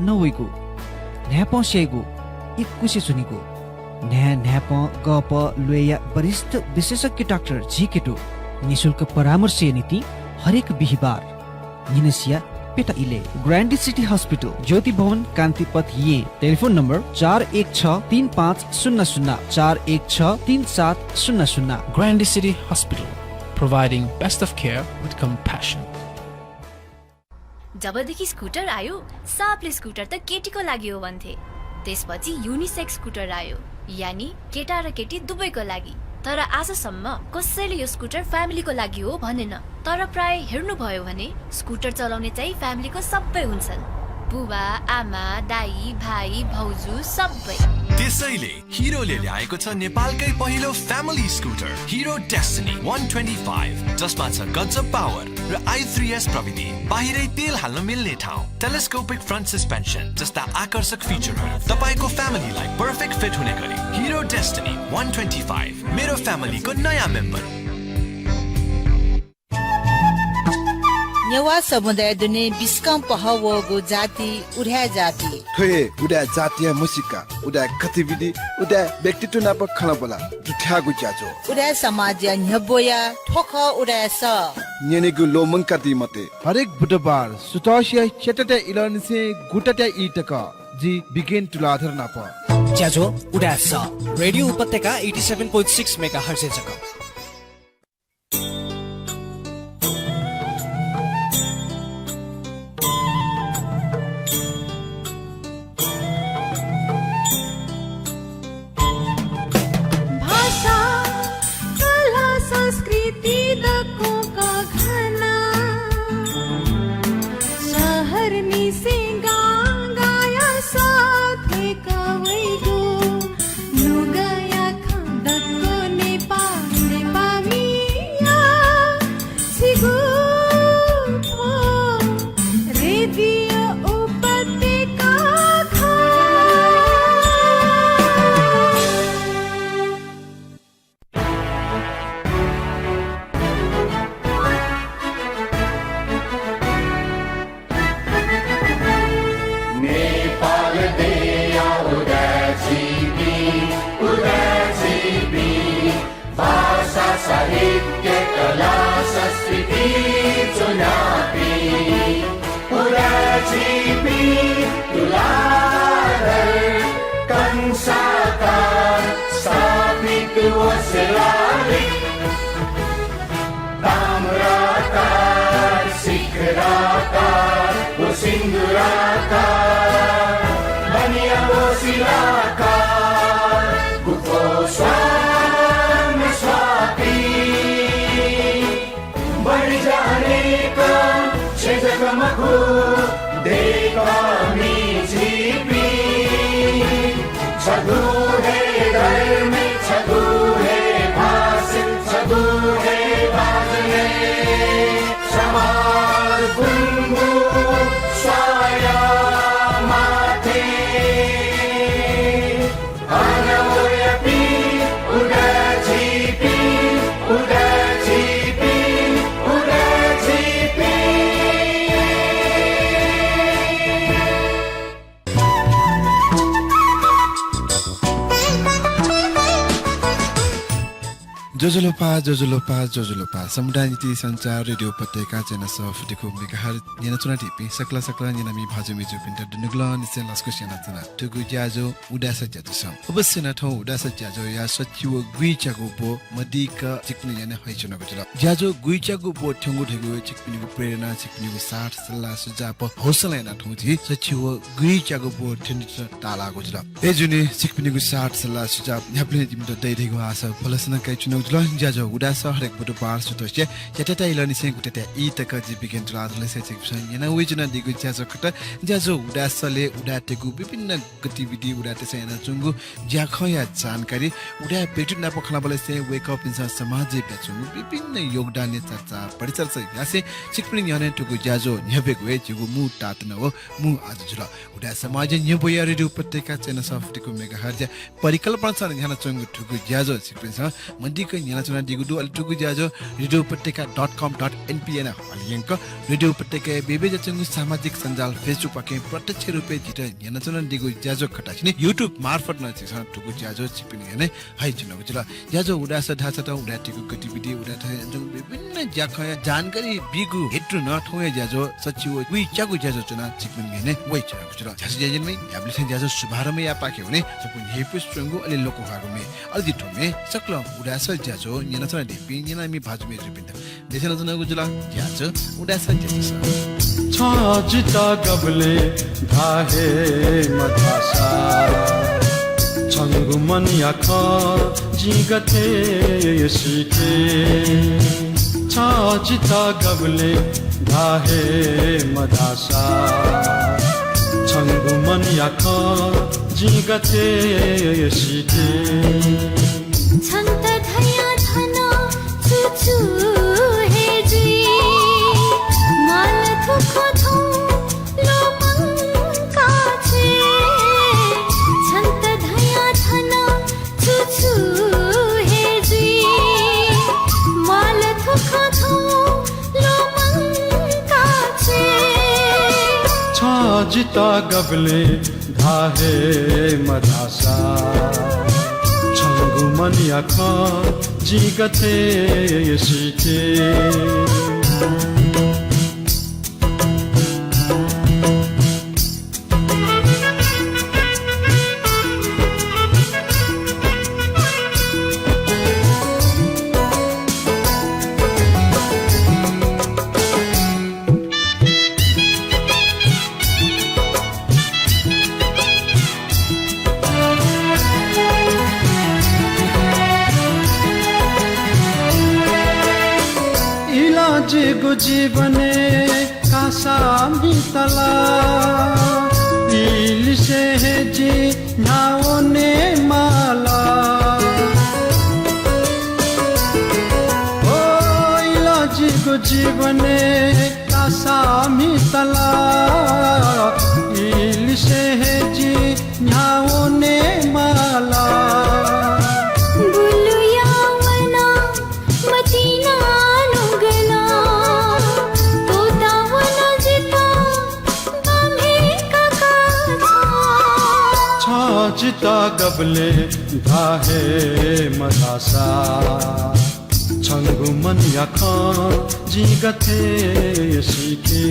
नवैको nap सेगो इक्कुसे सुनिको nap गप लोया वरिष्ठ विशेषज्ञ डाक्टर जी केटो निशुल्क परामर्श नीति हरेक बिहिबार निनसिया पेटा इले ग्रान्डी सिटी हस्पिटल ज्योति भवन कान्तिपथ ये telephone number 41635000 41633700 Grandi City Hospital, providing best of care with compassion. जबदेखि स्कुटर आयो सबले स्कुटर त केटीको लागि हो भन्थे। त्यसपछि युनिसेक्स स्कुटर आयो, यानी केटा र केटी दुवैको लागि। तर आजसम्म कसैले यो स्कुटर फ्यामिलीको लागि हो भनेन। तर प्राय हेर्नुभयो भने स्कुटर चलाउने चाहिँ फ्यामिलीको सबै हुन्छन्, बुबा आमा दाई भाइ भाउजू सबै। त्यसैले हिरोले ल्याएको छ नेपालकै पहिलो फ्यामिली स्कुटर हिरो डेस्टिनी 125, जसमा छ गजब पावर र i3s प्रविधि, बाहिरै तेल हाल्न मिल्ने ठाउँ, टेलिस्कोपिक फ्रन्ट सस्पेन्सन जस्ता आकर्षक फिचरहरू तपाईको फ्यामिलीलाई पर्फेक्ट फिट हुने गरी हिरो डेस्टिनी 125 मेरो फ्यामिलीको नयाँ मेम्बर। नेवा समुदाय दुने बिस्कम पहवगो जाति उड्या जाति थोए उडा जातीय मुसिका उडा गतिविधि उडा व्यक्तित्व नाप खला बोला जुठ्यागु जाजो उडा समाज न्यबोया ठोख उडा स नेनेगु लोमंका दी मते हरेक बुधबार सुतोसिया चेटटे इलनसे गुटटे इटक जी बिगिन तुलाधर नाप ज्याजो उडा स रेडियो उपत्यका 87.6 मेगाहर्ज जक जोजोलोपा समुदाय नीति संचार रेडियो उपत्यका चेना सफटिको मेगाहर नेना चुना टिपी सकला नेना मी भाजु मिजु पिन्टा दुनुगला निसे लस्को सेना चुना टुगु ज्याजो उडासा ज्याजो सम अवश्य न ठौ उडासा ज्याजो या सचिव गुइचागु बो मदिक चिकनि याने हैचुना गजल ज्याजो गुइचागु बो ठंगु ठगु चिकनिगु प्रेरणा चिकनिगु साथ सल्लाह सुझाव हौसला याना ठौथि सचिव गुइचागु बो ठिनि ताला गजल ए जुनि चिकनिगु साथ सल्लाह सुझाव न्याप्ले जिमतो दैदैगु आशा फलसन कै चुनौ ज्याजो उडासा हरेक बुधबार सुतोसे चटेटा इलनि से गुटेटा इ तक जी बिगिन तुलाधरले से चिकसन याना वेजना दिगु ज्याजो खट ज्याजो उडासले उडाटेगु विभिन्न गतिविधि उडाटे से याना चुंगु ज्याखया जानकारी उडा पेटु नाप खलाबले से वेक अप इन समाज पेचुंगु विभिन्न योगदान चर्चा परिचर्चा यासे चिकपिन याने टुगु ज्याजो न्यबेगु ए जुगु मु तातन हो मु आज जुल उडा समाज न्यबोया रेडियो उपत्यका चेना सफ्टिको मेगाहर्ज परिकल्पना छ याना चुंगु टुगु ज्याजो चिकपिन छ मदिक न्याना चुना दिगुदु अलि टुगु ज्याजो radiopateka.com.npn अलियंक रेडियो उपत्यका बेबे जचंगु सामाजिक सञ्जाल फेसबुक पाके प्रत्यक्ष रुपे जित न्याना चुना दिगु ज्याजो खटाछिने युट्युब मार्फत न छिस टुगु ज्याजो छिपिने हेने हाइ चिनको जुल ज्याजो उडास ढाचा त उडाटिको गतिविधि उडा जंग विभिन्न ज्याखया जानकारी बिगु हेत्रु न ठोय ज्याजो सचिव वी च्यागु ज्याजो चुना छिपिने हेने वइ चिनको जुल ज्याजो ज्याजनमै याबले ज्याजो शुभारम्भ या पाके हुने सपु हेपु स्ट्रंगु अलि लोको हागुमे अलि ठोमे सक्ल उडास ज्याजो न्याना चुना दिपि न्याना मी भाजुमे जुपिन्द देशना चुनागु जुल ज्याजो उडास ज्याजो छजिता गबले धाहे मथासा छंगु मन याख जिगथे सिके छजिता गबले धाहे मथासा छंगु मन याख जिगथे सिके छन्त धया धन चुचु हेजी माल थुखो थौ लोमंका छे छन्त धया धन चुचु हेजी माल थुखो थौ लोमंका छे छजिता गबले धाहे मधासा छंगु मन याख जिगथे सिके जिगु जीवने कासा मितला इलिसे हेजी नाओने माला ओ इला जिगु जीवने कासा मितला इलिसे हेजी नाओने माला जिता गबले धाहे मधासा छंगु मन याख जिगथे सिके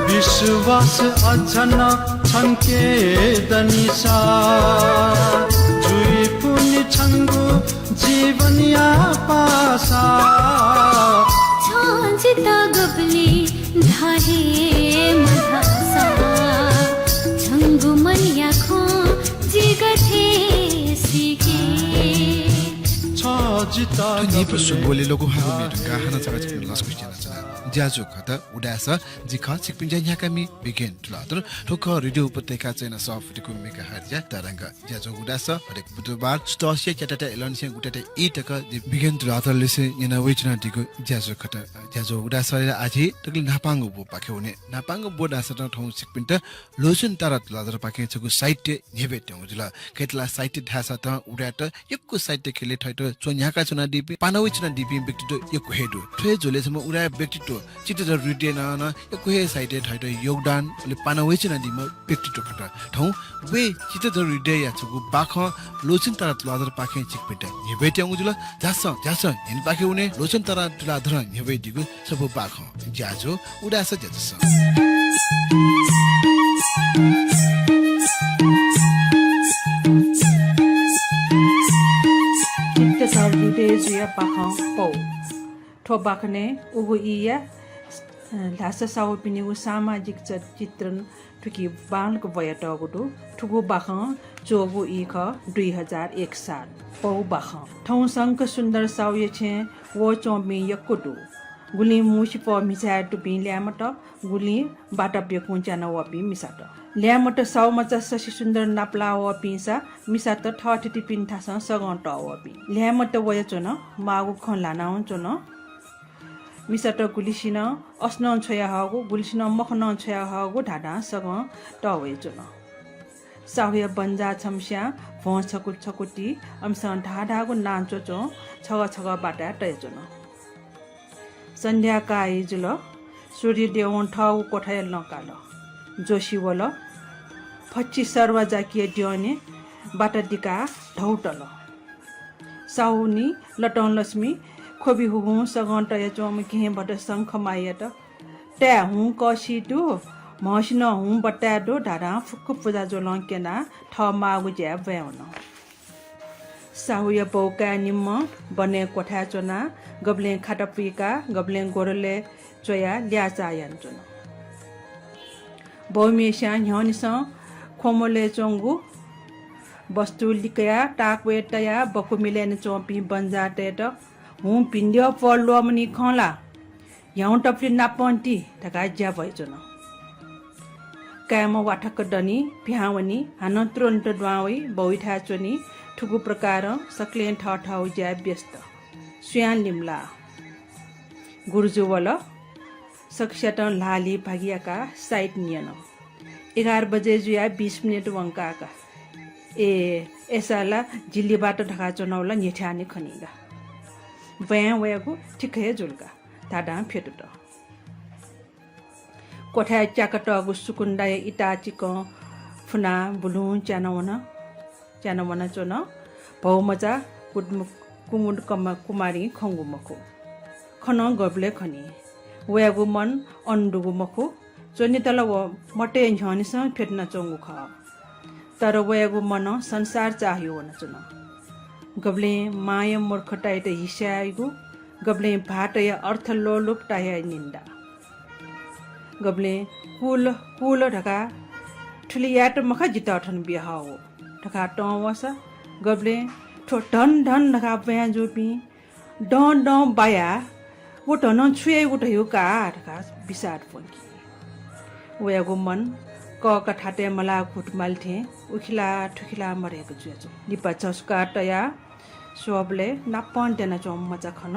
विश्वास अझन छन्के दनिसा जुई पुनि छंगु जीवन या पासा छजिता गबले धाहे मधासा छंगु मन याखो जिगथे सिके छजिता निप सुगोले लोगो हागु मेटु गाहना चका चका लस्कु चना चना ज्याजो खता उडासा जिखा सिकपिन ज्याकामी बिगेन तुलादर ठोक रेडियो उपत्यका चैन सफ्टको मेगा हर्जा तरंग ज्याजो उडासा हरेक बुधबार स्टोसिया चटाटा एलनसे गुटाटा ई टक बिगेन तुलादर लेसे यना वेचना दिको ज्याजो खता ज्याजो उडासा आजि तकल नापांगो बो पाखे हुने नापांगो बो डासा त ठौ सिकपिन त लोसन तारा तुलादर पाखे छगु साइट नेबे त्यौ जुल केतला साइट ढासा त उडाट यक्को साइट खेले ठैट चोन्याका चुना दिपि पानवे चुना दिपि व्यक्तित्व यक्को हेडु ठे जोले सम उडा व्यक्तित्व चित्र रुटे न यक्को हे साइट ठैट योगदान ले पानवे चुना दिम व्यक्तित्व खटा ठौ वे चित्र रुटे या छगु बाख लोसन तारा तुलादर पाखे चिकपिट नेबे त्यौ जुल जास हिन पाखे हुने लोसन तारा तुलादर नेबे दिगु सब बाख ज्याजो उडास ज्याजो चित्त सर्दिदे जुया बाखं पौ ठो बाखने उगु इया लासा साउ पिनिगु सामाजिक चित्रण ठुकी बालको बयटगुडु ठुगु बाखं चोगु इख 2001 साल पौ बाखं ठौ संक सुन्दर साउ छे वो चोमी यकुडु गुली मुसी प मिसा टुपी ल्यामट गुली बाटा बेकु च्यान वपी मिसाट ल्यामट साउ मचा ससी सुन्दर नाप्ला वपिसा मिसाट ठठिति पिन्थास सगन्ट वपी ल्यामट वय चोन मागु खलाना चोन मिसाट गुलिसिन अस्न छोया हगु गुलिसिन मखन छोया हगु ढाडा सग टवे चोन साहुया बन्जा छमस्या भौं छकुल छकुटी अमसन ढाडागु नान्चो चो छग छग बाटा टय चोन संध्याका जुल सूर्य देवन ठाउ कोठाय नकाल जोशी वल फच्ची सर्व जाकिए डियोने बाटा दिका ढौटल साउनी लटन लक्ष्मी खोबी हुँ सगन्ट चोम किहे बट शंख मायट ट्या हुँ कसिटु महसिन हुँ बट्याडो ढाडा फुक्क पूजा जोलं केना ठ मागु ज्या व्याउन साहुया बौका निम्म बने कोठा चोना गब्ले खाटपिका गब्ले गोरले चोया ल्याचायन चोन बौमेस्या ह्यनिस खोमले चोंगु वस्तु लिकया टाकवे तया बकु मिलेन चोपी बन्जाटेट हुँ पिन्ड्यो पल्लो मनि खला ह्याउ टप्ली नापन्टी ढका ज्या भइ चोन कायम वाठक डनी भ्यावनी हान तुरन्त द्वावै बौइठा चोनी ठुगु प्रकार सक्लेन ठाउ ज्या व्यस्त सुयान लिम्ला गुर्जुवल सक्ष्याट लाली भागियाका साइट नियन 11 बजे जुया 20 मिनट वंकाका एसाला जिल्लीबाट ढका चोनौला नेठ्यानी खनिगा वया वयाको ठिकै जुल्का ताडा फेटुट कोठा च्याकट सुकुण्डाय इटाचिक फुना बुलु च्यानवना चोन भौमचा कुमुड कुमारी खङ्गु मखु खन गब्ले खनी वयागु मन अन्डुगु मखु चोनी तल मटे झनिस फेट्न चोंगु ख तर वयागु मन संसार चाहियो वन चोन गब्ले माय मूर्खटाइट हिस्याइगु गब्ले भाटय अर्थ लोलुप टाय निन्दा गब्ले कुल ढका ठुली याट मखा जिता ठन बिहा हो ढका टवसा गब्ले ठो ढन ढन ढका बया जोपी डन डन बाया वो टन छुए उठयो का ढका बिसार पंकी वयागु मन क कठाटे मला खुटमाल थे उखिला ठुखिला मरेको जुएचो लिपा चस्का टया सोबले नापन देना चोम मचा खन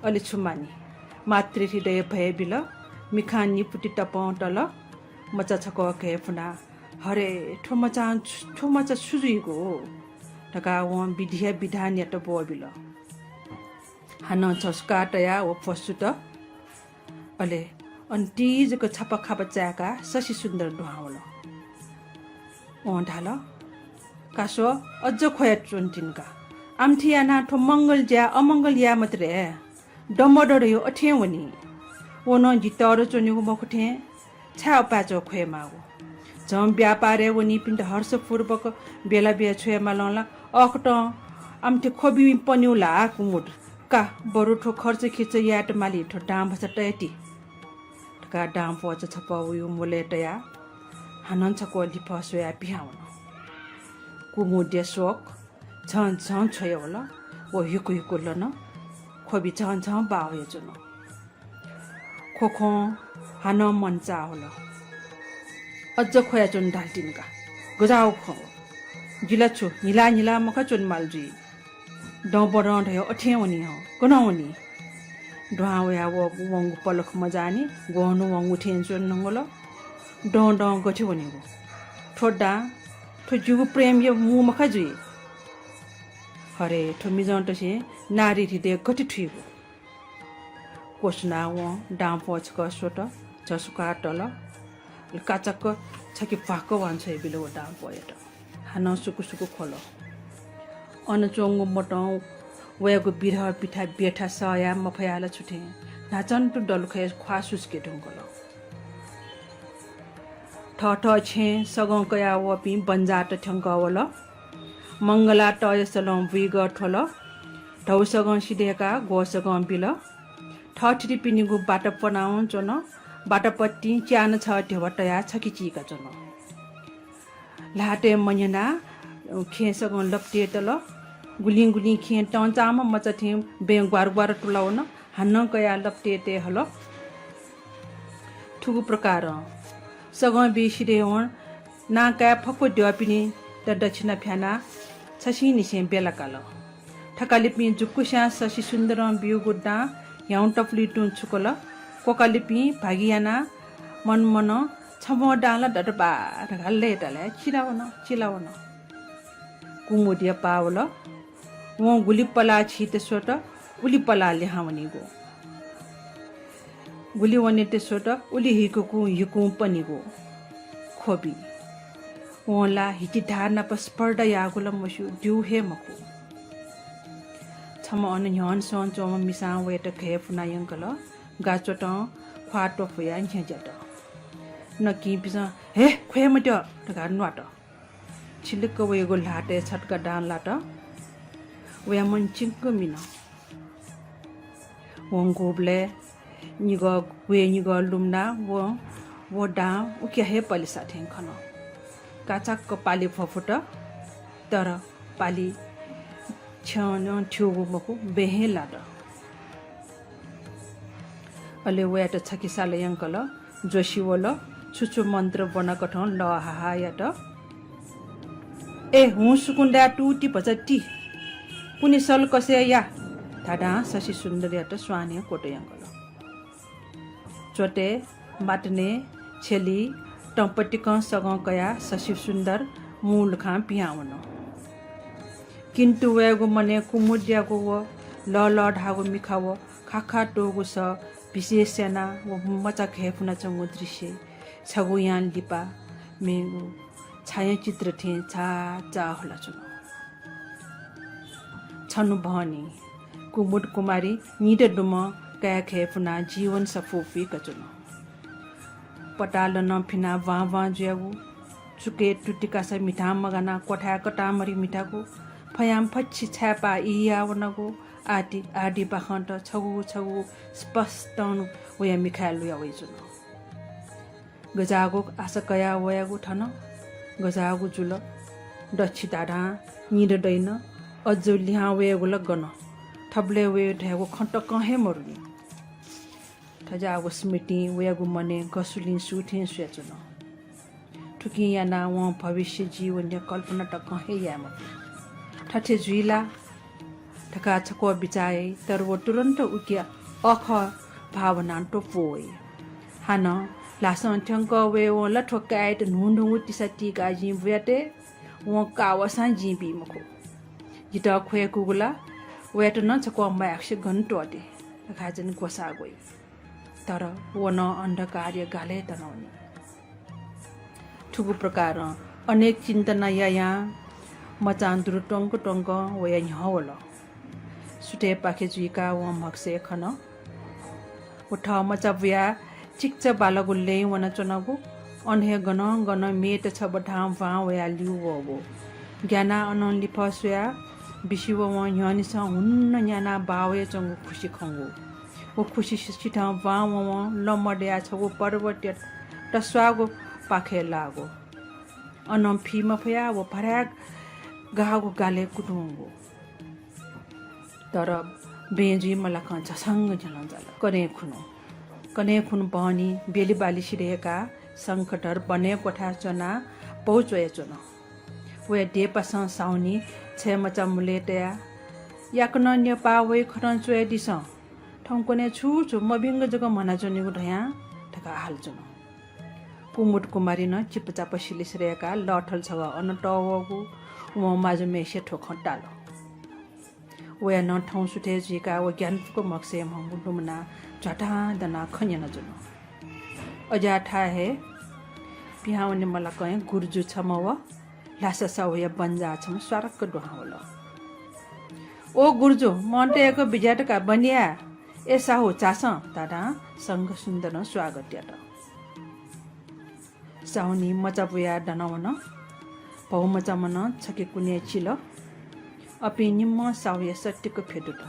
अलि छुमानी मातृ हृदय भए बिल मिखानी पुटी टपटल मचा छक के फुना हरे ठोमचा सुजुइगो ढका व विधिया विधान यात बोबिल हान चस्का टया व फसुट अले अन्तिजको छापा खापा च्याका ससी सुन्दर दुहावल ओ ढाल कासो अझ खोया चोन्टिनका आमथिया ना ठो मंगल ज्या अमंगल या मात्रे डमडर यो अठे वनी ओन जितर चोनिगु मखुठे छा पाचो खोए मागु जम व्यापारे वनी पिन्ट हर्षपूर्वक बेला बिया छोया मालला अखट आमथे खोबी पन्युला कुमुट का बरु ठो खर्च खिच याट माली ठो डाम भछ टयटी का डाम पच छप उयो मोलेटया हानन छको लिफ सोया पिहाउन कुमुड्य शोक झन झन छोयवला ओ हिकु लन खोबी झन झन बावे जुन खोखो हान मनचा होला अझ खोया चुन ढाल्टिनका गजाउ खो जिला छु निला मखा चुन मालजी डबड ढयो अठ्याउनी हो गनाउनी ढावया वंगु पलख मजानी गोहनु वंगु ठेन चुन नंगल ड गठ्यो वनीगो ठोडा ठो जुगु प्रेम यो मु मखा जुई हरे ठो मिजन्ट से नारी हृदय गठि ठुइगो कोसना व डाम पछक सोट जसुका टल काचक छकी फाको वान्छ बिलो डाम पयट हान सुकु खोल अन चोंगु मटौ वयागु बिरह पिठा बेठा सया मफयाला छुटे नाचन टु डलखे ख्वा सुस्के ढुंगल ठ छे सगं कया वपि बन्जा त ठंग वल मंगला टय सलम विग ठोल ढौ सगं सिडेका गो सगं बिल ठठरी पिनिगु बाट पनाउ चन बाटपट्टि च्यान छ ढेवटया छकिचिका चन लाटे मन्यना खेसगं लप्टे तल गुलिङ गुलिङ खे टंचाम मचथे बे ग्वार टुलाउन हन्न कया लप्टे ते हल ठुगु प्रकार सगं बिसिरे होन ना का फको ड्यापिनी त दक्षिण फ्याना छसी निसे बेला काल ठकालिपि जुकुस्या ससी सुन्दर बिउ गुड्डा याउ टप्ली टुन छुकल कोकालिपि भागियाना मन मन छम डाला डडबा ढाल्ले डाले चिलावन कुमुदिया पावल वो गुलिपला छित सोट उलिपला लेहावनी गो गुली वने ते सोट उली हिकु पनि गो खोबी वला हिटी धारना पर स्पर्धा यागुलम मसु ड्यू हे मकु छम अन न्यन सन चोम मिसा वेट खे फुना यंकल गाचोट फाटो फया न्याजट नकी बिसा हे खे मट्यो तगा नवाट छिलक वेगो लाटे छटका डान लाट वे मन चिंक मिन वंगोबले निगो वे निगो लुमना वो डा उके हे पलिसा थें खन काचाक पाली फफुट तर पाली छन ठ्युगु मको बेहे लाड अले वेट छकिसाले यंकल जोशीवल छुछु मन्त्र बनकठन ल हाहा याट ए हु सुकुन्डा टुटी भजटी कुनी सल कसे या थाडा शशि सुन्दर याट स्वाने कोटे यंकल चोटे माटने छेली टम्पटिक सगं कया शशि सुन्दर मूल खां पियावन किन्तु वेगो मने कुमुद्यागो व ल ढागो मिखाव खाखा टोगो स विशेष सेना व मचा खेफुना चंगो दृश्य छगो यान लिपा मेगो छाया चित्र थे चा होला चुनो छनु भनी कुमुद कुमारी निड डुम कया खेफुना जीवन सफोफी कचुनो पटाल नफिना वा ज्यागु चुके टुटिका स मिठा मगाना कोठा कटामरी मिठाको फयाम फच्छी छ्यापा इयावनको आदि बाखन्ट छगु स्पष्ट वया मिखालु यावैजुन गजागो आसकया वयागु ठन गजागु जुल दक्षि दाढा निड दैन अझो लिहा वयागु लगन थब्ले वे ढेगो खन्ट कहे मरुनी ठजागु स्मृति वयागु मने गसुलिन सुथे स्वेचन ठुकी याना व भविष्य जीवन या कल्पना त कहे याम ठठे जुइला ठका छको बिचाए तर वो तुरन्त उकिया अख भावना टोपोय हान लासन ठंक वे वो लठोकाइत नुनु तिसटी गाजी वेटे वो कावसा जीबी मखो जिता खोए कुगुला वेट न छको माक्ष घन्टोटे खाजन गोसा गई तर वो न अन्धकार्य गाले तनाउने ठुगु प्रकार अनेक चिन्तना या मचान्दुरु टंक वया ह्यावल सुटे पाखे जुइका व मक्से खन उठ मचव्या चिक्च बालगुल्ले वन चनगु अनहे गन मेट छ बढाम वा वया लिउ वगो ज्ञाना अनन लिफस्या बिसिव व ह्यानिस हुन्न न्याना बावे चंगु खुशी खंगु वो खुशी सिठा वा व लमड्या छगु पर्वत तस्वागो पाखे लागो अनम फीमा फया वो भराग गागो गाले कुटुंगो तर बेजी मलक झसंग झलन जल कने खुन बहनी बेली बाली सिरेका संकटर बने कोठा चना पहुँचोय चुन वे डेपस साउनी छे मचा मुलेटया याकन नेपा वे खरन चोय दिस ठंकोने छु मबिंग जग मना जनिगु ढया ठका हाल चुन कुमुट कुमारी न चिपचाप सिलिसरेका लठल छवा अन टवगु व माजु मेसे ठोखटाल वे न ठौ सुथे जिका व ज्ञानको मक्से मंगु दुमना झटा दना खन्यन जुन अजा ठा हे पिहाउने मला कहे गुर्जु छम व लासा सवय बन्जा छम स्वारक दोहावल ओ गुर्जु मन्टेको बिजाटका बनिया एसा हो चास ताडा संग सुन्दर स्वागत यात साउनी मचापुया डनावन पौ मचामन छके कुने चिल अपि निम्म साउया सट्टिको फेदुट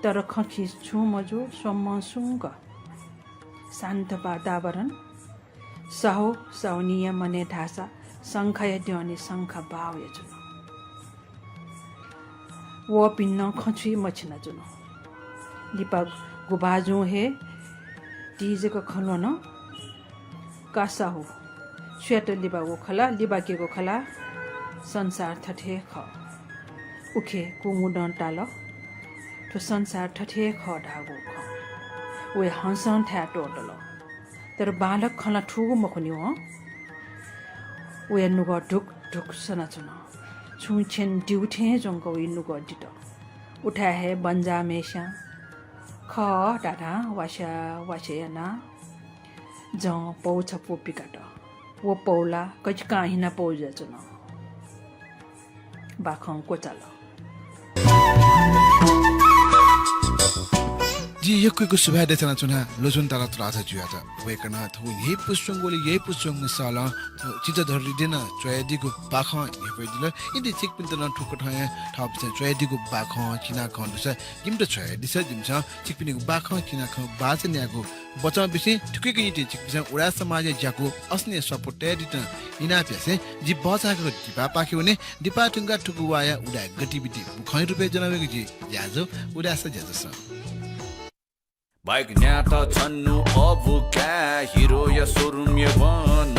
तर खखी छु मजो सोम सुंग शान्त वातावरण साहो साउनीय मने ढासा शङ्खय ड्याउने शङ्ख भाव जुन वो पिन्न खछुई मछिना जुन लिपा गुबाजु हे तिजेको खलन कासा हो स्वेटर लिबा वो खला लिबा केको खला संसार ठठे ख उखे कुमुडन टाल तो संसार ठठे ख ढागो ख वे हंसन ठ्या टोटल तर बालक खला ठुगो मखुनी हो वे नुग ढुक ढुक सना चुन छुछेन डिउठे जंको वे नुग डिट उठा है बंजा मेशा ख डाडा वाशा वाशेना ज पौछ पोपी काट वो पौला कच काहिना पौजा चुन बाखं को चल जी यो कोइको सुभा देतना चुना लोजुन ताला त्राजा जुयाता वेकना थु यही पुष्चंगोले यही पुष्चंग साला चिजा धरि दिन चयदिको बाख यफदिल इदि चिक पिन न ठुक ठय थप छ चयदिको बाख चिना खन छ जिम त छय दिस जिम छ चिक पिनको बाख चिना ख बाज न्याको बचा बिसे ठुकेको इति चिक पिसा उडा समाज ज्याको अस्ने सपोर्ट एडिट इना पेसे जि बचाको दिपा पाखे हुने दिपा ठुंगा ठुकु वाया उडा गतिविधि खै रुपे जनावेको जी याजो उडा स ज्याजो छ बाइक न्यात छन्नु अब क्या हिरो या सोरुम या वन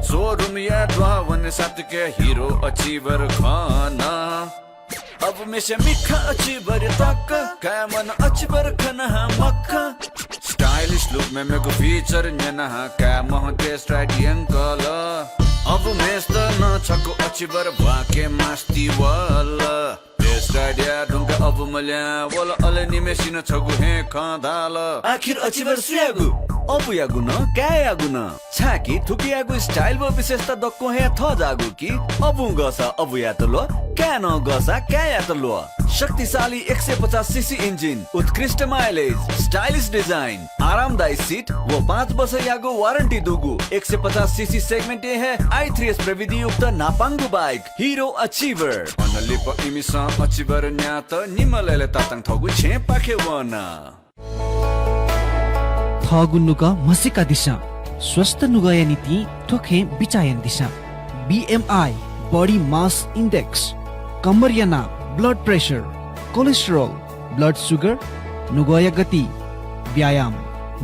सोरुम या ड्रावन साथ के हिरो अचीवर खाना अब में से मिखा अचीवर तक क्या मन अचीवर खाना मक्खा स्टाइलिश लुक में मेरे को फीचर न्याना क्या महते स्ट्राइडियन कलर अब में न छको अचीवर वाके मास्ती वाला स्टाइडिया ढुंगा अब मल्या वाला अले निमेसिन छगु हे खादाल आखिर अचीवर सुयागु अब यागु न क्या यागु न छाकी थुकी यागु स्टाइल व विशेषता दक्को हे थ जागु कि अबु गसा अब या त लो क्या न गसा क्या या त लो शक्तिशाली 150 सीसी इंजिन उत्कृष्ट माइलेज स्टाइलिश डिजाइन आरामदायी सीट वो 5 वर्ष यागु वारंटी दुगु 150 सीसी सेगमेंट है i3s प्रविधि युक्त नापांगु बाइक हिरो अचीवर अनलिप इमिसा अचीवर न्यात निमलेले तातङ थगु छे पाखे वना थगु नुग मसिका दिशा स्वस्थ नुगय नीति ठोखे बिचायन दिशा BMI बॉडी मास इंडेक्स कमरियाना blood pressure cholesterol blood sugar नुगय गति व्यायाम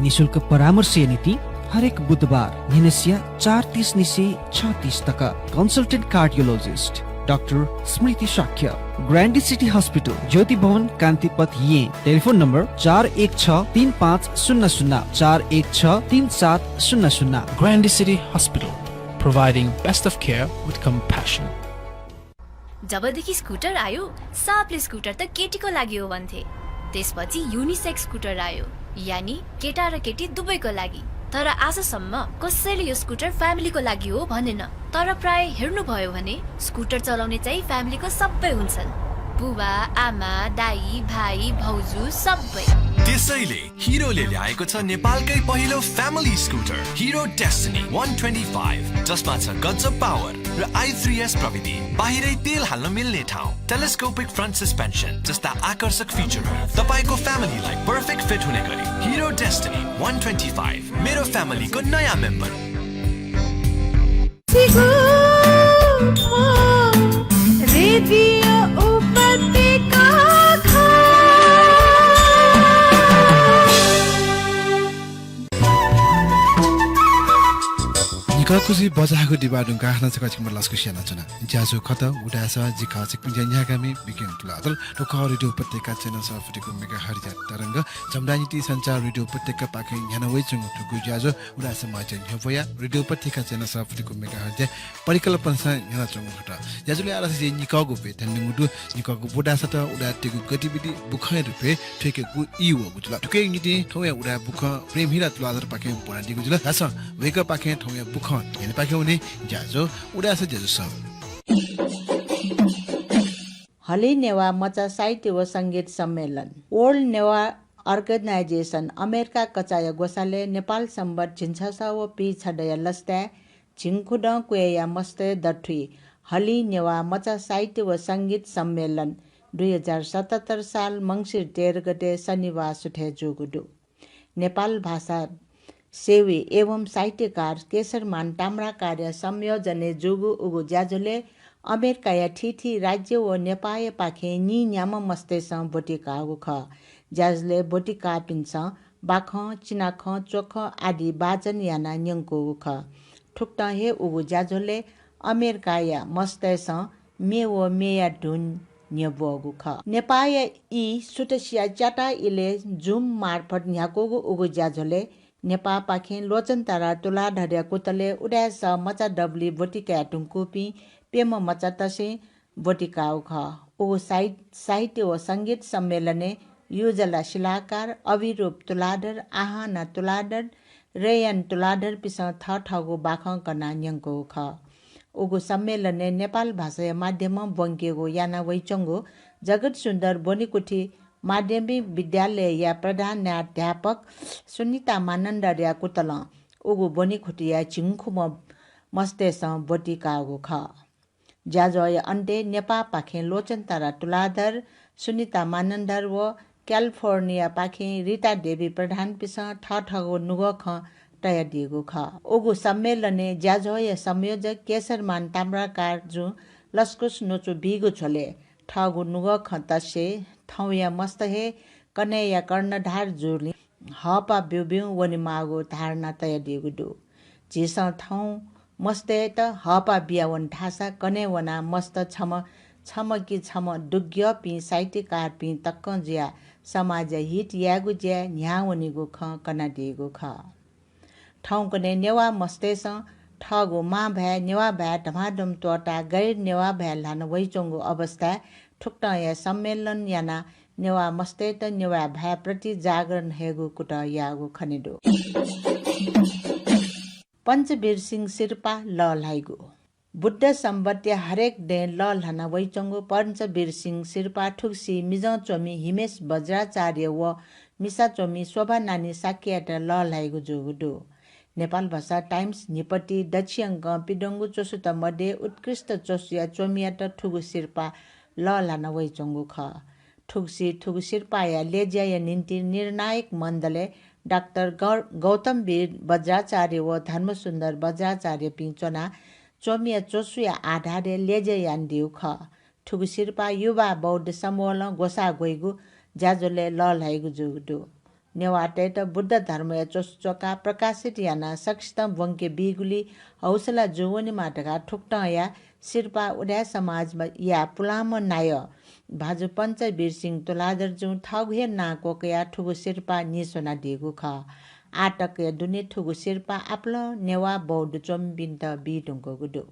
निशुल्क परामर्श नीति हरेक बुधबार निनेसिया 4:30 निसे 6:30 तक कंसल्टेंट कार्डियोलॉजिस्ट डॉक्टर स्मृति शाक्य ग्रैंडी सिटी हॉस्पिटल ज्योति भवन कांतिपथ ये telephone number 41635000 41637700 Grandi City Hospital, providing best of care with compassion. जबदेखि स्कुटर आयो सापले स्कुटर त केटीको लागि हो भन्थे त्यसपछि युनिसेक्स स्कुटर आयो यानी केटा र केटी दुवैको लागि तर आजसम्म कसैले यो स्कुटर फ्यामिलीको लागि हो भनेन तर प्राय हेर्नु भयो भने स्कुटर चलाउने चाहिँ फ्यामिलीको सबै हुन्छन् बुबा आमा दाइ भाइ भाउजू सबै त्यसैले हिरोले ल्याएको छ नेपालकै पहिलो फ्यामिली स्कुटर हिरो डेस्टिनी 125 जसमा छ गजब पावर र i3s प्रविधि बाहिरै तेल हाल्न मिल्ने ठाउँ टेलिस्कोपिक फ्रन्ट सस्पेन्सन जस्ता आकर्षक फिचरहरू तपाईको फ्यामिलीलाई पर्फेक्ट फिट हुने गरी हिरो डेस्टिनी 125 मेरो फ्यामिलीको नयाँ मेम्बर निकाकुसी बजाको डिबाडुङ गाहना छ कचिम लस्को सियाना चना ज्याजो खत उडासा जिखा चिकपिन ज्यागामी बिकेन तुलाधर टोका रेडियो उपत्यका चेना सफटिको मेगा हरिजा तरंग जमदानीति संचार रेडियो उपत्यका पाखे न्यानवै चंग टुगु ज्याजो उडासा माजन हवया रेडियो उपत्यका चेना सफटिको मेगा हरिजा परिकल्पना स न्याना चंग हटा ज्याजोले आला से निकागु पे तन्नुगु निकागु बुडासा त उडाटेगु गतिविधि बुखै रुपे ठेकेगु इउ गुजुला टुके निति थौया उडा बुख प्रेम हिरा तुलाधर पाखे बना दिगु जुला हास वेक पाखे थौया बुख हेले पाखे हुने ज्याजो उडासा ज्याजो सब हले नेवा मचा साहित्य व संगीत सम्मेलन वर्ल्ड नेवा अर्गनाइजेसन अमेरिका कचाय गोसाले नेपाल सम्बत झिन्छसा व पी छडय लस्ता झिङखुड कुया मस्ते दठुई हली नेवा मचा साहित्य व सङ्गीत सम्मेलन 2077 साल मङ्सिर 13 गते शनिबार सुठे जोगुडु नेपाल भाषा सेवी एवं साहित्यकार केशरमान टाम्रा कार्य संयोजने जोगु उगु ज्याजुले अमेरिका या ठिठी राज्य व नेपाय पाखे नि न्याम मस्तेस बोटिका ख ज्याजुले बोटिका पिन्छ बाख चिनाख चोख आदि बाचन याना न्यङ्को ख ठुक्ट हे उगु ज्याजुले अमेरिका या मस्तेस मे व मेया ढुन न्यबोगु ख नेपाय ई सुटसिया च्याटा इले जुम मार्फत न्याकोगु उगु ज्याजुले नेपा पाखे लोचन तारा तुलाधर कुतले उड्यास मचा डब्ली बोटिका टुङ्कुपी पेम मचा तसे बोटिकाउ ख उगु साहित्य व सङ्गीत सम्मेलने युजला शिलाकार अभिरूप तुलाधर आहाना तुलाधर रेयन तुलाधर पिस ठगु बाख कना न्यङ्को ख उगु सम्मेलने नेपाल भाषा माध्यम बङ्केगो याना वैचङ्गो जगत सुन्दर बोनिकुठी माध्यमिक विद्यालय या प्रधानाध्यापक सुनिता मानन्द कुतल उगु बोनिकुटिया चिङखुम मस्तेस बोटिकागु ख ज्याजय अन्टे नेपा पाखे लोचन तारा तुलाधर सुनिता मानन्दर व क्यालिफोर्निया पाखे रिता देवी प्रधान पिस ठगो नुग ख तया दिएको ख उगु सम्मेलने ज्याजय संयोजक केशरमान ताम्राकार जु लस्कुस नोचु बिगु छोले ठगु नुग ख तसे ठौया मस्त हे कन्या कर्णधार जुली हपा ब्युब्यु वनि मागु धारणा तया दिएको दु झिस ठौ मस्ते त हपा बियावन ठासा कने वना मस्त छम कि छम दुग्य पि साहित्यकार पि तक्क ज्या समाज हित यागु ज्या न्यावनिगु ख कना दिएको ख ठाउँकने नेवा मस्तेस ठगु मा भ्या नेवा भ्या धमाधम तोटा गैर नेवा भ्या लान वैचोङ्गु अवस्था ठुक्ट या सम्मेलन याना नेवा मस्ते त नेवा भ्या प्रति जागरण हेगु कुट यागु खनेदो पञ्चवीर सिंह शिर्पा ल लाइगु बुद्ध सम्बत्य हरेक डे ल लाना वैचोङ्गु पञ्चवीर सिंह शिर्पा ठुक्सी मिज चोमी हिमेश वज्राचार्य व मिसा चोमी शोभा नानी साकियाट ल लाइगु जोगुडो नेपाल भाषा टाइम्स निपटी दक्षिण पिडङ्गु चोसुत मध्ये उत्कृष्ट चोसुया चोमियाट ठुगु शिर्पा ल लाना वैचोङ्गु ख ठुक्सी ठुगु शिर्पा या लेज्या निम्ति निर्णायक मण्डले डाक्टर गौतम वीर वज्राचार्य व धर्मसुन्दर वज्राचार्य पिञ्चोना चोमिया चोसुया आधारे लेजयान दिउ ख ठुगु शिर्पा युवा बौद्ध समूह गोसा गइगु ज्याजोले ल लाइगु जुगु नेवाटे त बुद्ध धर्म या चोका प्रकाशित याना सक्षता वंके बिगुली हौसला जुवनी माटका ठुक्ट या शिर्पा उड्या समाजमा या पुलाम नाय भाजु पञ्चवीर सिंह तुलाधर जु ठगुहे नाको या ठुगु शिर्पा निसोना दिगु ख आटक या दुने ठुगु शिर्पा आपलो नेवा बौद्ध चोम्बिन्त बिटुङको गुडु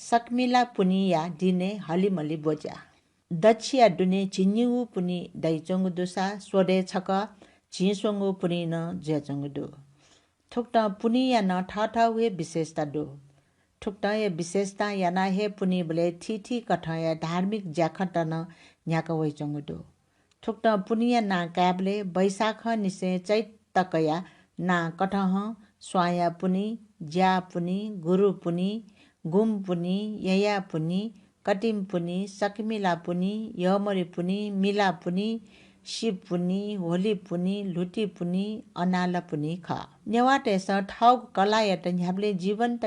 सकमिला पुनिया दिने हलिमली बोजा दक्षिया दुने चिन्यु पुनि दैचोङ दुसा सोडे छक झिसोङु पुनि न जेचोङ दु ठुक्ट पुनिया न ठाठा हुए विशेषता दु ठुक्ट या विशेषता याना हे पुनि बले ठिठी कठ या धार्मिक ज्याखट न न्याक वैचोङ दु ठुक्ट पुनिया ना क्याबले बैशाख निसे चैत तकया ना कठह स्वाया पुनि ज्या पुनि गुरु पुनि गुम पुनि यया पुनि कटिम पुनि सकमिला पुनि यमरी पुनि मिला पुनि शिव पुनि होली पुनि लुटी पुनि अनाला पुनि ख नेवाटेस ठग कलायत न्याबले जीवन्त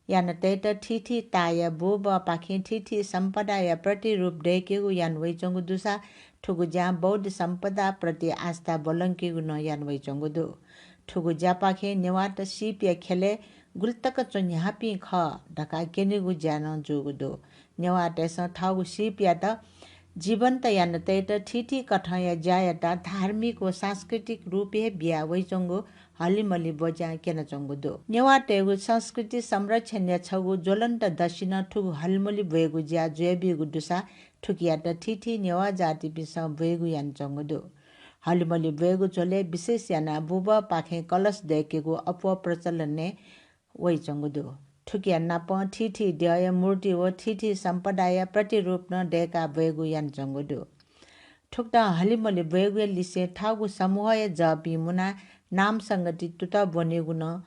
यान तेत ठिठी ताय बोब पाखे ठिठी सम्पदा या प्रतिरूप डेकेगु यान वैचोङु दुसा ठुगु ज्या बौद्ध सम्पदा प्रति आस्था बोलङ्केगु न यान वैचोङु दु ठुगु ज्या पाखे नेवाट सिप या खेले गुल्तक चोन्यापी ख ढका केनेगु ज्यान जोगु दु नेवाटेस ठगु सिप या त जीवन्त यान तेत ठिठी कठ या ज्यायता धार्मिक व सांस्कृतिक रूपे बिया वैचोङु हलिमली बोजा केन चोङु दु नेवाटेगु संस्कृति संरक्षण या छगु ज्वलन्त दशिन ठुगु हलिमली बयगु ज्या ज्वेबिगु दुसा ठुकियाट ठिठी नेवा जाति बिस बयगु यान चोङु दु हलिमली बयगु झोले विशेष याना बुब पाखे कलश देकेगु अपो प्रचलन ने वैचोङु दु ठुकिया नाप ठिठी दय मूर्ति व ठिठी सम्पदाय प्रतिरूप न डेका बयगु यान चोङु दु ठुक्ता हलिमली बयगु लिसे ठागु समूह ज बिमुना नाम संगति तुता बनेगु न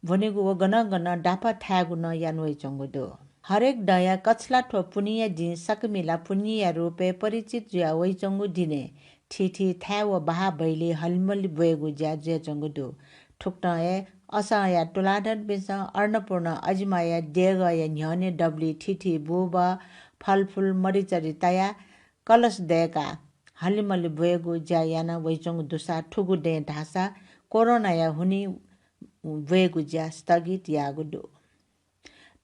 भनेको वो गन गन डापा ठ्यागु न यानवै चंगुदो हरेक डया कछला ठो पुनिया दिन सकमिला पुनिया रूपे परिचित जुया वै चंगु दिने ठिठी थ्या व बहा बैले हलमली बोएगु ज्या जे चंगुदो ठुक्टए असया तुलाधर बेस अन्नपूर्ण अजमाया देगया न्यने डब्ली ठिठी बोबा फलफुल मरिचरी तया कलश देका हलिमली बोएगु ज्या याना वै चंगु दुसा ठुगु दे ढासा कोरोना या हुनी वेगु ज्या स्थगित यागुडो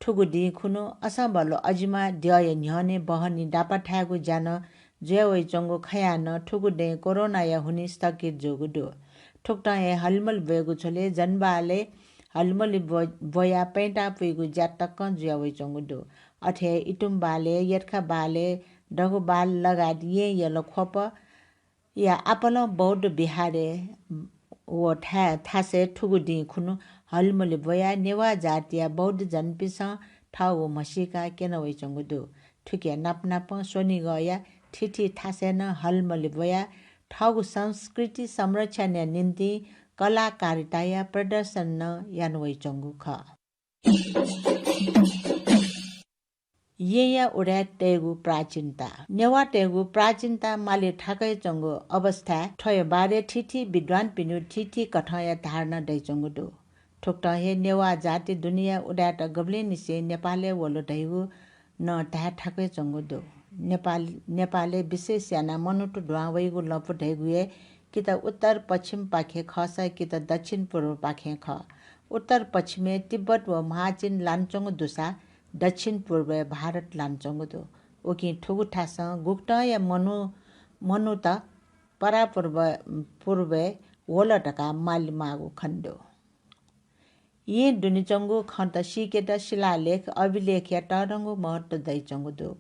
ठुगुडी खुनु असबलो अजिमा द्यय न्यने बहनी डापा ठ्यागु जान ज्यावै चंगु खयान ठुगुडे कोरोना या हुनी स्थगित जोगुडो ठुक्टाए हलमल वेगु छोले जनबाले हलमली बोया पेंटा पुगु ज्या टक्क ज्यावै चंगुडो अथे इटुम्बाले यर्खा बाले डगु बाल लगात ये यलो खोप या आपल बौद्ध बिहारे वो थासे ठुगुडी खुनु हलमली बोया नेवा जातिया बौद्ध जनपिस ठाउ मसिका केनवै चंगुदो ठुकिया नापनाप सोनी गया ठिठी थासेन हलमली बोया ठाउ संस्कृति संरक्षण निम्ति कलाकारिता प्रदर्शन न यानवै चंगु ख ये उडा टेगु प्राचीनता नेवा टेगु प्राचीनता माले ठाकै चंगु अवस्था ठय बारे ठिठी विद्वान पिनु ठिठी कठय धारणा दै चंगु दो ठोक्ट हे नेवा जाति दुनिया उडाट गब्ले निसे नेपालले वलो दैगु न ढा ठाकै चंगु दो नेपालले विशेष याना मनुटु ढ्वावैगु लपु ढैगुए कि त उत्तर पश्चिम पाखे खस कि त दक्षिण पूर्व पाखे ख उत्तर पश्चिमे तिब्बत व महाचीन लान्चोङ दुसा दक्षिण पूर्व भारत लान्चोङ दो ओकि ठुगु ठास गुक्ट या मनु त परा पूर्व वोलटका मालिमागु खण्डो ये दुनिचंगु खन्त सिकेट शिलालेख अभिलेख या टरंगु महत्व दै चंगु दो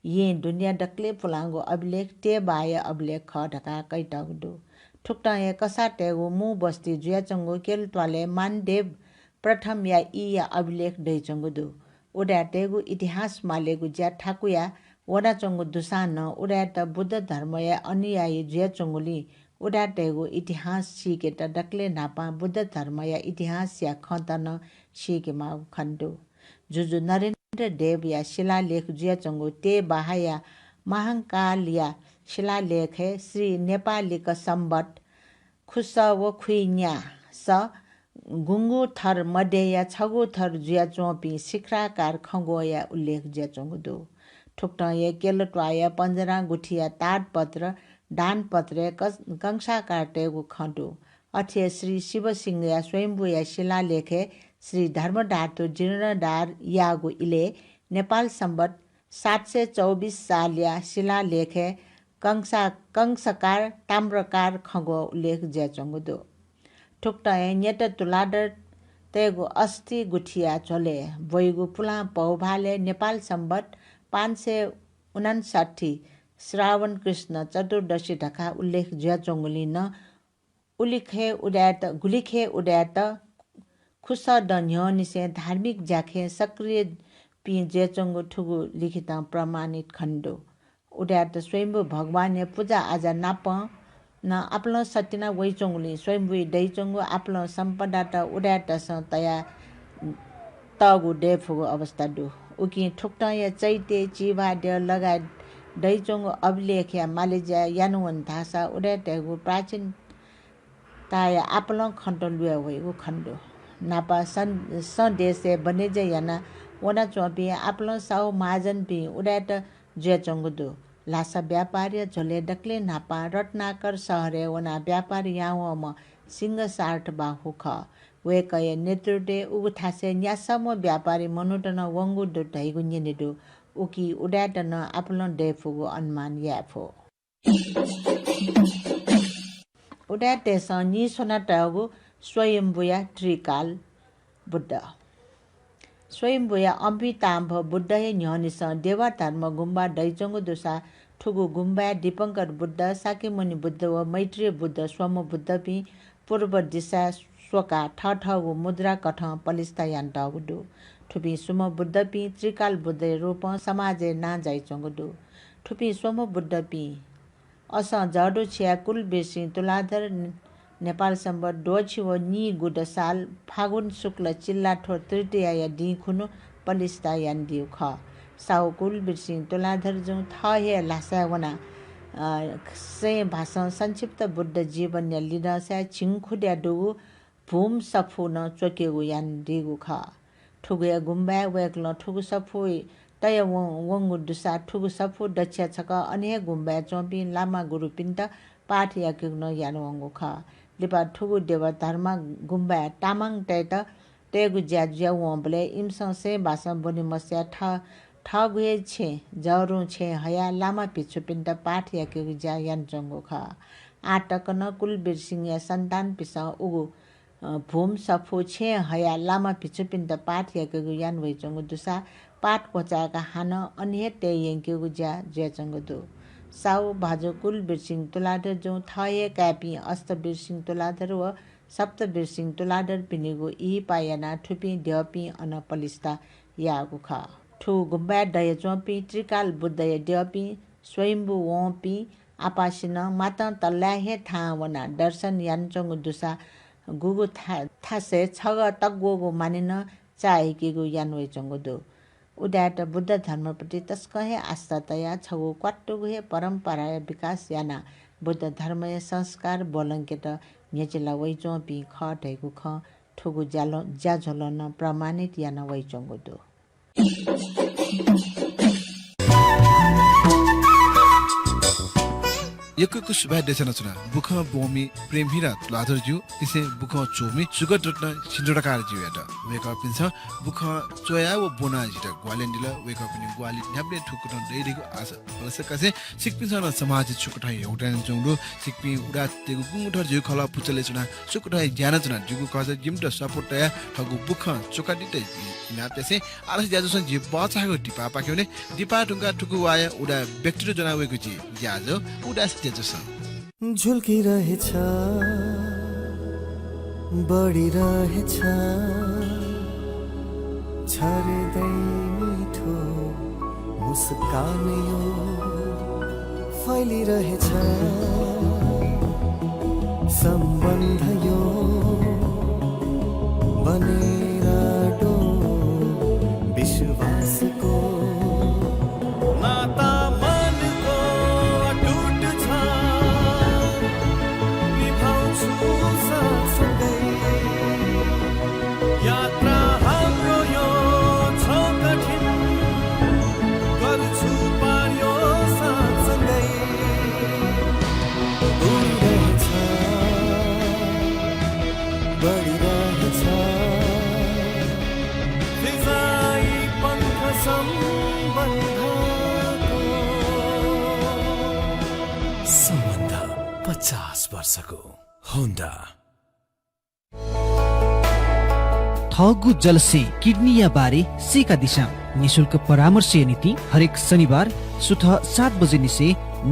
ये दुनिया डक्ले पुलांगु अभिलेख ते बाय अभिलेख ख ढका कैटगु दो ठुक्टा या कसा टेगु मु बस्ती जुया चंगु केल त्वाले मानदेव प्रथम या ई या अभिलेख दै चंगु दो उडा टेगु इतिहास मालेगु ज्या ठाकुया वडा चंगु दुसान उडा त बुद्ध धर्म या अनुयायी जुया चंगुली उडा टेगु इतिहास सिकेट डक्ले नापा बुद्ध धर्म या इतिहास या खतन सिकेमा खण्डो जुजु नरेन्द्र देव या शिलालेख जुया चंगु ते बाहाया महाकाल या शिलालेख है श्री नेपाली का संबत खुस व खुइन्या स गुंगु थर मध्य या छगु थर जुया चोपी शिखराकार खगो या उल्लेख जुया चंगु दो ठुक्ट या केलटवाया पंजरा गुठिया ताडपत्र दान पत्र कंसाकार टेगु खण्डो अथे श्री शिवसिंह या स्वयंभू या शिलालेखे श्री धर्मधातु जीर्णधार यागु इले नेपाल संबत 724 साल या शिलालेखे कंसकार ताम्रकार खगो उल्लेख ज्या चंगुदो ठुक्ट न्यत तुलाधर तेगु अस्थि गुठिया चले बोइगु पुला पौभाले नेपाल संबत 559 श्रावण कृष्ण चतुर्दशी ढका उल्लेख ज्या चंगुली न गुलिखे उड्यात खुस दन्य निसे धार्मिक जाखे सक्रिय पि ज्या चंगु ठुगु लिखित प्रमाणित खण्डो उड्यात स्वयंभू भगवान पूजा आजा नाप न आपलो सत्यना वै चंगुली स्वयंभू दै चंगु आपलो सम्पदा त उड्यात स तया तगु डेफुगु अवस्था दु उकि ठुक्ट या चैते चिवाड्य लगायत दैचोङ अभिलेख या मालेजिया यानुवन धासा उड्याटेगु प्राचीन ताया आपल खण्ड लुया भएको खण्डो नापा सदेशे बनेजे याना वना चोपी आपल साउ महाजन पि उड्याट ज्या चंगुदो लासा व्यापारी झोले डक्ले नापा रत्नाकर सहरे वना व्यापारी यावम सिंह सार्ट बाहु ख वेकय नेतृत्व उगुथासे न्यासम व्यापारी मनुटन वंगु दु ढैगु न्यनिदु उकी उड्याटन आपलो डेफुगु अनुमान याफो उड्याटेस नि सोनाटगु स्वयंभूया त्रिकाल बुद्ध स्वयंभूया अम्बिताम्भ बुद्ध हे न्यनिस देवा धर्म गुम्बा दैचंगु दुसा ठुगु गुम्बा दीपंकर बुद्ध साकेमुनि बुद्ध व मैत्रेय बुद्ध स्वम बुद्ध पि पूर्व दिशा स्वका ठठगु मुद्रा कठ पलिस्ता यान्टगु दु ठुपी सुम बुद्ध पि त्रिकाल बुद्ध रूप समाजे ना जाइ चंगुदु ठुपी सोम बुद्ध पि अस जडो छिया कुल बेसी तुलाधर नेपाल सम्बर डोछिवो नि गुडसाल फागुन शुक्ल चिल्लाठो तृतीया या दिखुनु पलिस्ता यान दिउ ख साउकुल बिरसिंह तुलाधर जौ थहे लासावना से भाषा संक्षिप्त बुद्ध जीवन या लिनसा छिङखुड्या डुगु भूम सफु न चोकेगु यान दिगु ख ठुगुया गुम्बा वेक्ल ठुगु सफु तय वंगु दुसा ठुगु सफु दक्ष्य छक अने गुम्बा चोपी लामा गुरुपिन्त पाठ या किग्न यान वंगु ख लिपा ठुगु देव धर्म गुम्बा तामाङ तैत तेगु ज्याज्या वंबले इमसं से भाषा बनि मस्या ठगुए छे जरु छे हया लामा पिछु पिन्त पाठ या किगु ज्या यान जंगु ख आटकन कुल बिरसिंह या सन्तान पिसा उगु भूम सफु छे हया लामा पिछु पिन्त पाठ या किगु यान वइ जंगु दुसा पाठ कोचाका हान अन्य ते यंकिगु ज्या जंगु दु साउ भाजो कुल बिरसिंह तुलाधर जो थये कापी अस्त बिरसिंह तुलाधर व सप्त बिरसिंह तुलाधर पिनिगु ई पायना ठुपी ड्यपी अन पलिस्ता यागु ख ठु गुम्बा दय चोपी त्रिकाल बुद्धय ड्यपी स्वयम्बु वपी आपासिन माता तल्लाहे थावना दर्शन यानचंगु दुसा गुगु थासे छग तगगु मानिन चाहेकिगु यानवै चंगु दु उदाट बुद्ध धर्मप्रति तस्कहे आस्थातया छगु क्वाट्टुगुहे परम्परा विकास याना बुद्ध धर्मय संस्कार बोलंकेट न्यचिला वैचो पि ख ढैगु ख ठुगु ज्याझोलन प्रमाणित याना वैचोगु दु यकु सुबा देशना चुना बुख बोमी प्रेम हिरा तुलाधर ज्यू इसे बुख चोमी सुगत रत्न सिन्जोडकार ज्यू यात वेक अप पिन्छ बुख चोया व बोना जिटा ग्वालेन दिला वेक अप नि ग्वाली न्याप्ले ठुकुन दैदिको आस अवश्यकसे सिकपिन समाज छुकटा एउटान चंगु सिकपि उडा तेगु गुङठर ज्यू खला पुचले चुना सुकटा ज्ञान चुना जुगु कज जिमट सपोर्ट या ठगु बुख चोका दिते नाप्यसे आरस ज्याजोसन जि बचाको टिपा पाक्योने दिपा ढुंगा ठुकु वाया उडा व्यक्तिले जनावेको जि ज्याजो उडा झुल्किरहेछ बढिरहेछ छर्दै मिठो मुस्कान यो फैलिरहेछ सम्बन्ध यो बनेर डो विश्वासको नाता सम्बन्ध 50 वर्षको होन्डा थगु जलसे किडनी या बारे सेका दिशा निशुल्क परामर्श नीति हरेक शनिबार सुबह 7 बजे निसे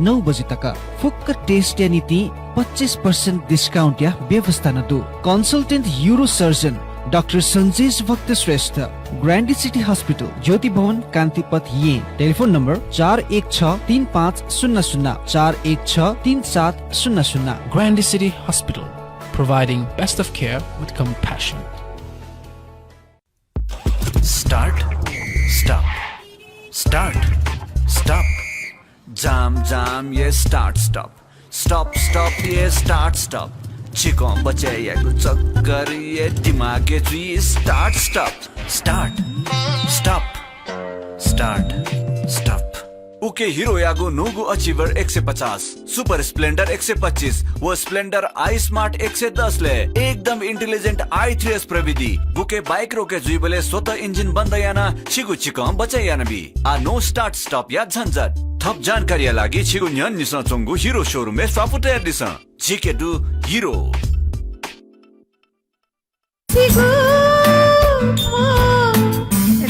9 बजे तक फुक्क टेस्ट या नीति 25% डिस्काउंट या व्यवस्था न दो consultant euro surgeon doctor Sanjesh भक्त श्रेष्ठ ग्रान्डी सिटी हॉस्पिटल ज्योति भवन कान्तिपथ ये telephone number 41635000 41633700 Grandi City Hospital, providing best of care with compassion. Start, stop, start, stop. Jam, jam, yeah, start, stop. Stop, stop, yeah, start, stop. चिको बचाइएको चक्कर ये दिमागे जुई start stop start stop start stop okay Hero यागो नोगो Achiever 150 super Splendor 125 वो Splendor I smart 110 ले एकदम इंटेलिजेंट i3s प्रविधि बुके बाइक रोके जुई बोले स्वतः इंजिन बन्द याना छिगु चिको बचाइयाना बी आ नो स्टार्ट स्टप या झन्झट थप जानकारी लागि छिगु न्यन निसा चंगु हिरो शोरूम में सॉफ्टवेयर दिसा जिकेडु हिरो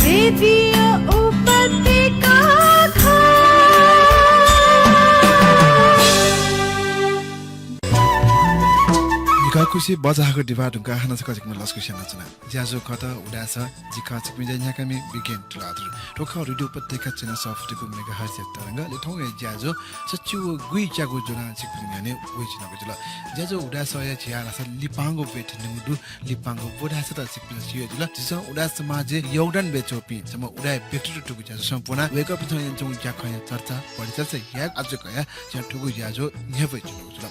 रेडियो उपत्यका निकाको खुशी बजाको डिभा ढुङ्गा खाना छ कजिकमा लस्को सेना चना ज्याजो खत उडास जिका चिकमी जान्या कमी बिगेन तुलाधर ठोखा रेडियो पत्रिका चेना सफ्टको मेगा हर्ज तरंग ले ठौ ज्याजो सच्चु गुइ च्यागु जुना चिकमी याने उइ चिनाको जुल ज्याजो उडास या छिया रस लिपांगो बेट निमुदु लिपांगो बोडास त चिकमी छियो जुल जिस उडास समाज योगदान बेचोपी सम उडा व्यक्ति टुकु ज्याजो सम्पूर्ण वेक अप थयन जौ ज्याखया चर्चा परिचर्चा या आज कया ज्या टुकु ज्याजो न्याबै जुल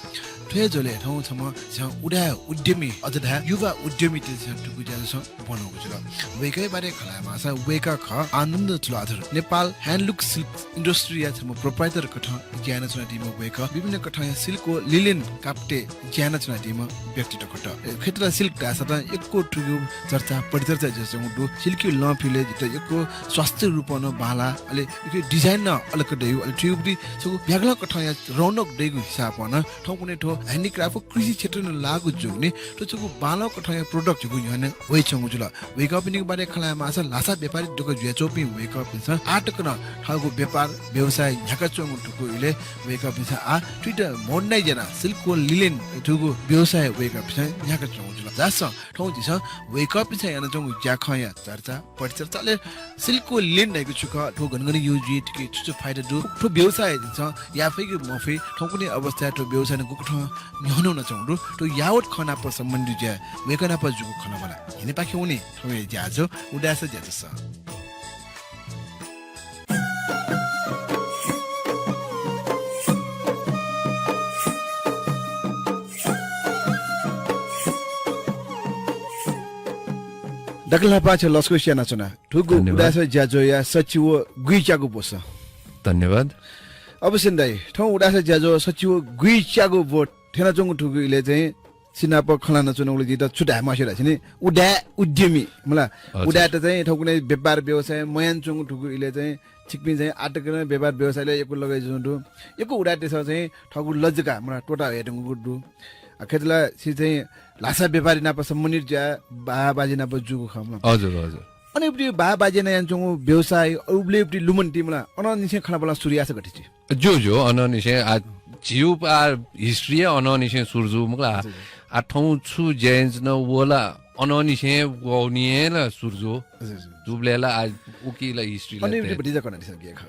ठेजोले ठौ छम ज्या उडा उद्यमी अझधा युवा उद्यमी ज्या टुकु ज्याजो बनाउको जुल वेकै बारे खलामा स वेका ख आनन्द तुलाधर नेपाल ह्यान्डलुक सिल्क इन्डस्ट्री या छम प्रोप्राइटर कठ ज्ञान चना टिम वेका विभिन्न कठ सिल्कको लिलिन काप्टे ज्ञान चना टिम व्यक्तित्व कठ क्षेत्र सिल्क दास त एकको टुगु चर्चा परिचर्चा जसो मुडु सिल्की लफिले त एकको स्वास्थ्य रूपन बाला अले यो डिजाइन न अलक देउ अले ट्युबडी सो भ्यागला कठ या रौनक देगु हिसाब न ठौ कुनै ठो ह्यान्डिक्राफ्ट कृषि क्षेत्र न लागु जुग्ने तो चगु बाला कठ या प्रोडक्ट जुगु यने वे छंगु जुल वेक अप नि बारे खला मासा लासा व्यापारी दुको जुया चोपी वेक अप छ आटक न ठगु व्यापार व्यवसाय झका चंगु टुकु इले वेक अप छ आ ट्विटर मोडनाइ जना सिल्कको लिलिन टुगु व्यवसाय वेक अप छ झका चंगु जुल जास ठौ दिस वेक अप छ याना चंगु ज्याखया चर्चा परिचर्चाले सिल्कको लिलिन नैगु छुक ठो गनगनी युजी टिके छुछु फाइदा दु ठो व्यवसाय छ या फेगु मफे ठौ कुनै अवस्था ठो व्यवसाय न गुक ठो न्हनु न चंगु तो यावत खना पर सम्बन्धी ज्या वेकना पर जुगु खना बला हिने पाखे हुने ठो ज्याजो उडास ज्याजो छ दकला पाछ लस्को सेना चना ठुगु उडास ज्याजो या सचिव गुइचागु बोस धन्यवाद अब सिन्दै ठौ उडास ज्याजो सचिव गुइचागु बोट थेना चंगु ठुगु इले चाहिँ सिनाप खलाना चुनौले जित छुटा मासेरा छिने उडा उद्यमी मला उडा त चाहिँ ठौ कुनै व्यापार व्यवसाय मयान चंगु ठुगु इले चाहिँ छिकपि चाहिँ आटकन व्यापार व्यवसायले एको लगाइ जुन्दु एको उडा त्यसो चाहिँ ठगु लजका मला टोटा हेटंगु गुड्डु खेतला सि चाहिँ लासा व्यापारी नाप सम्बन्धित ज्या बाबाजी नाप जुगु खम हजुर हजुर अनि उब्ली बाबाजी न यान्चंगु व्यवसाय उब्ली उब्ली लुमन टिमला अन निसे खना बला सूर्यास गटिछि जो अन निसे आ जिउ आ हिस्ट्री अन निसे सुरजु मुला आ ठौ छु जेन्स न वला अन निसे वनिए ल सुरजु जुबलेला आ उकिला हिस्ट्री ल अनि बडी जकन दिस गे खा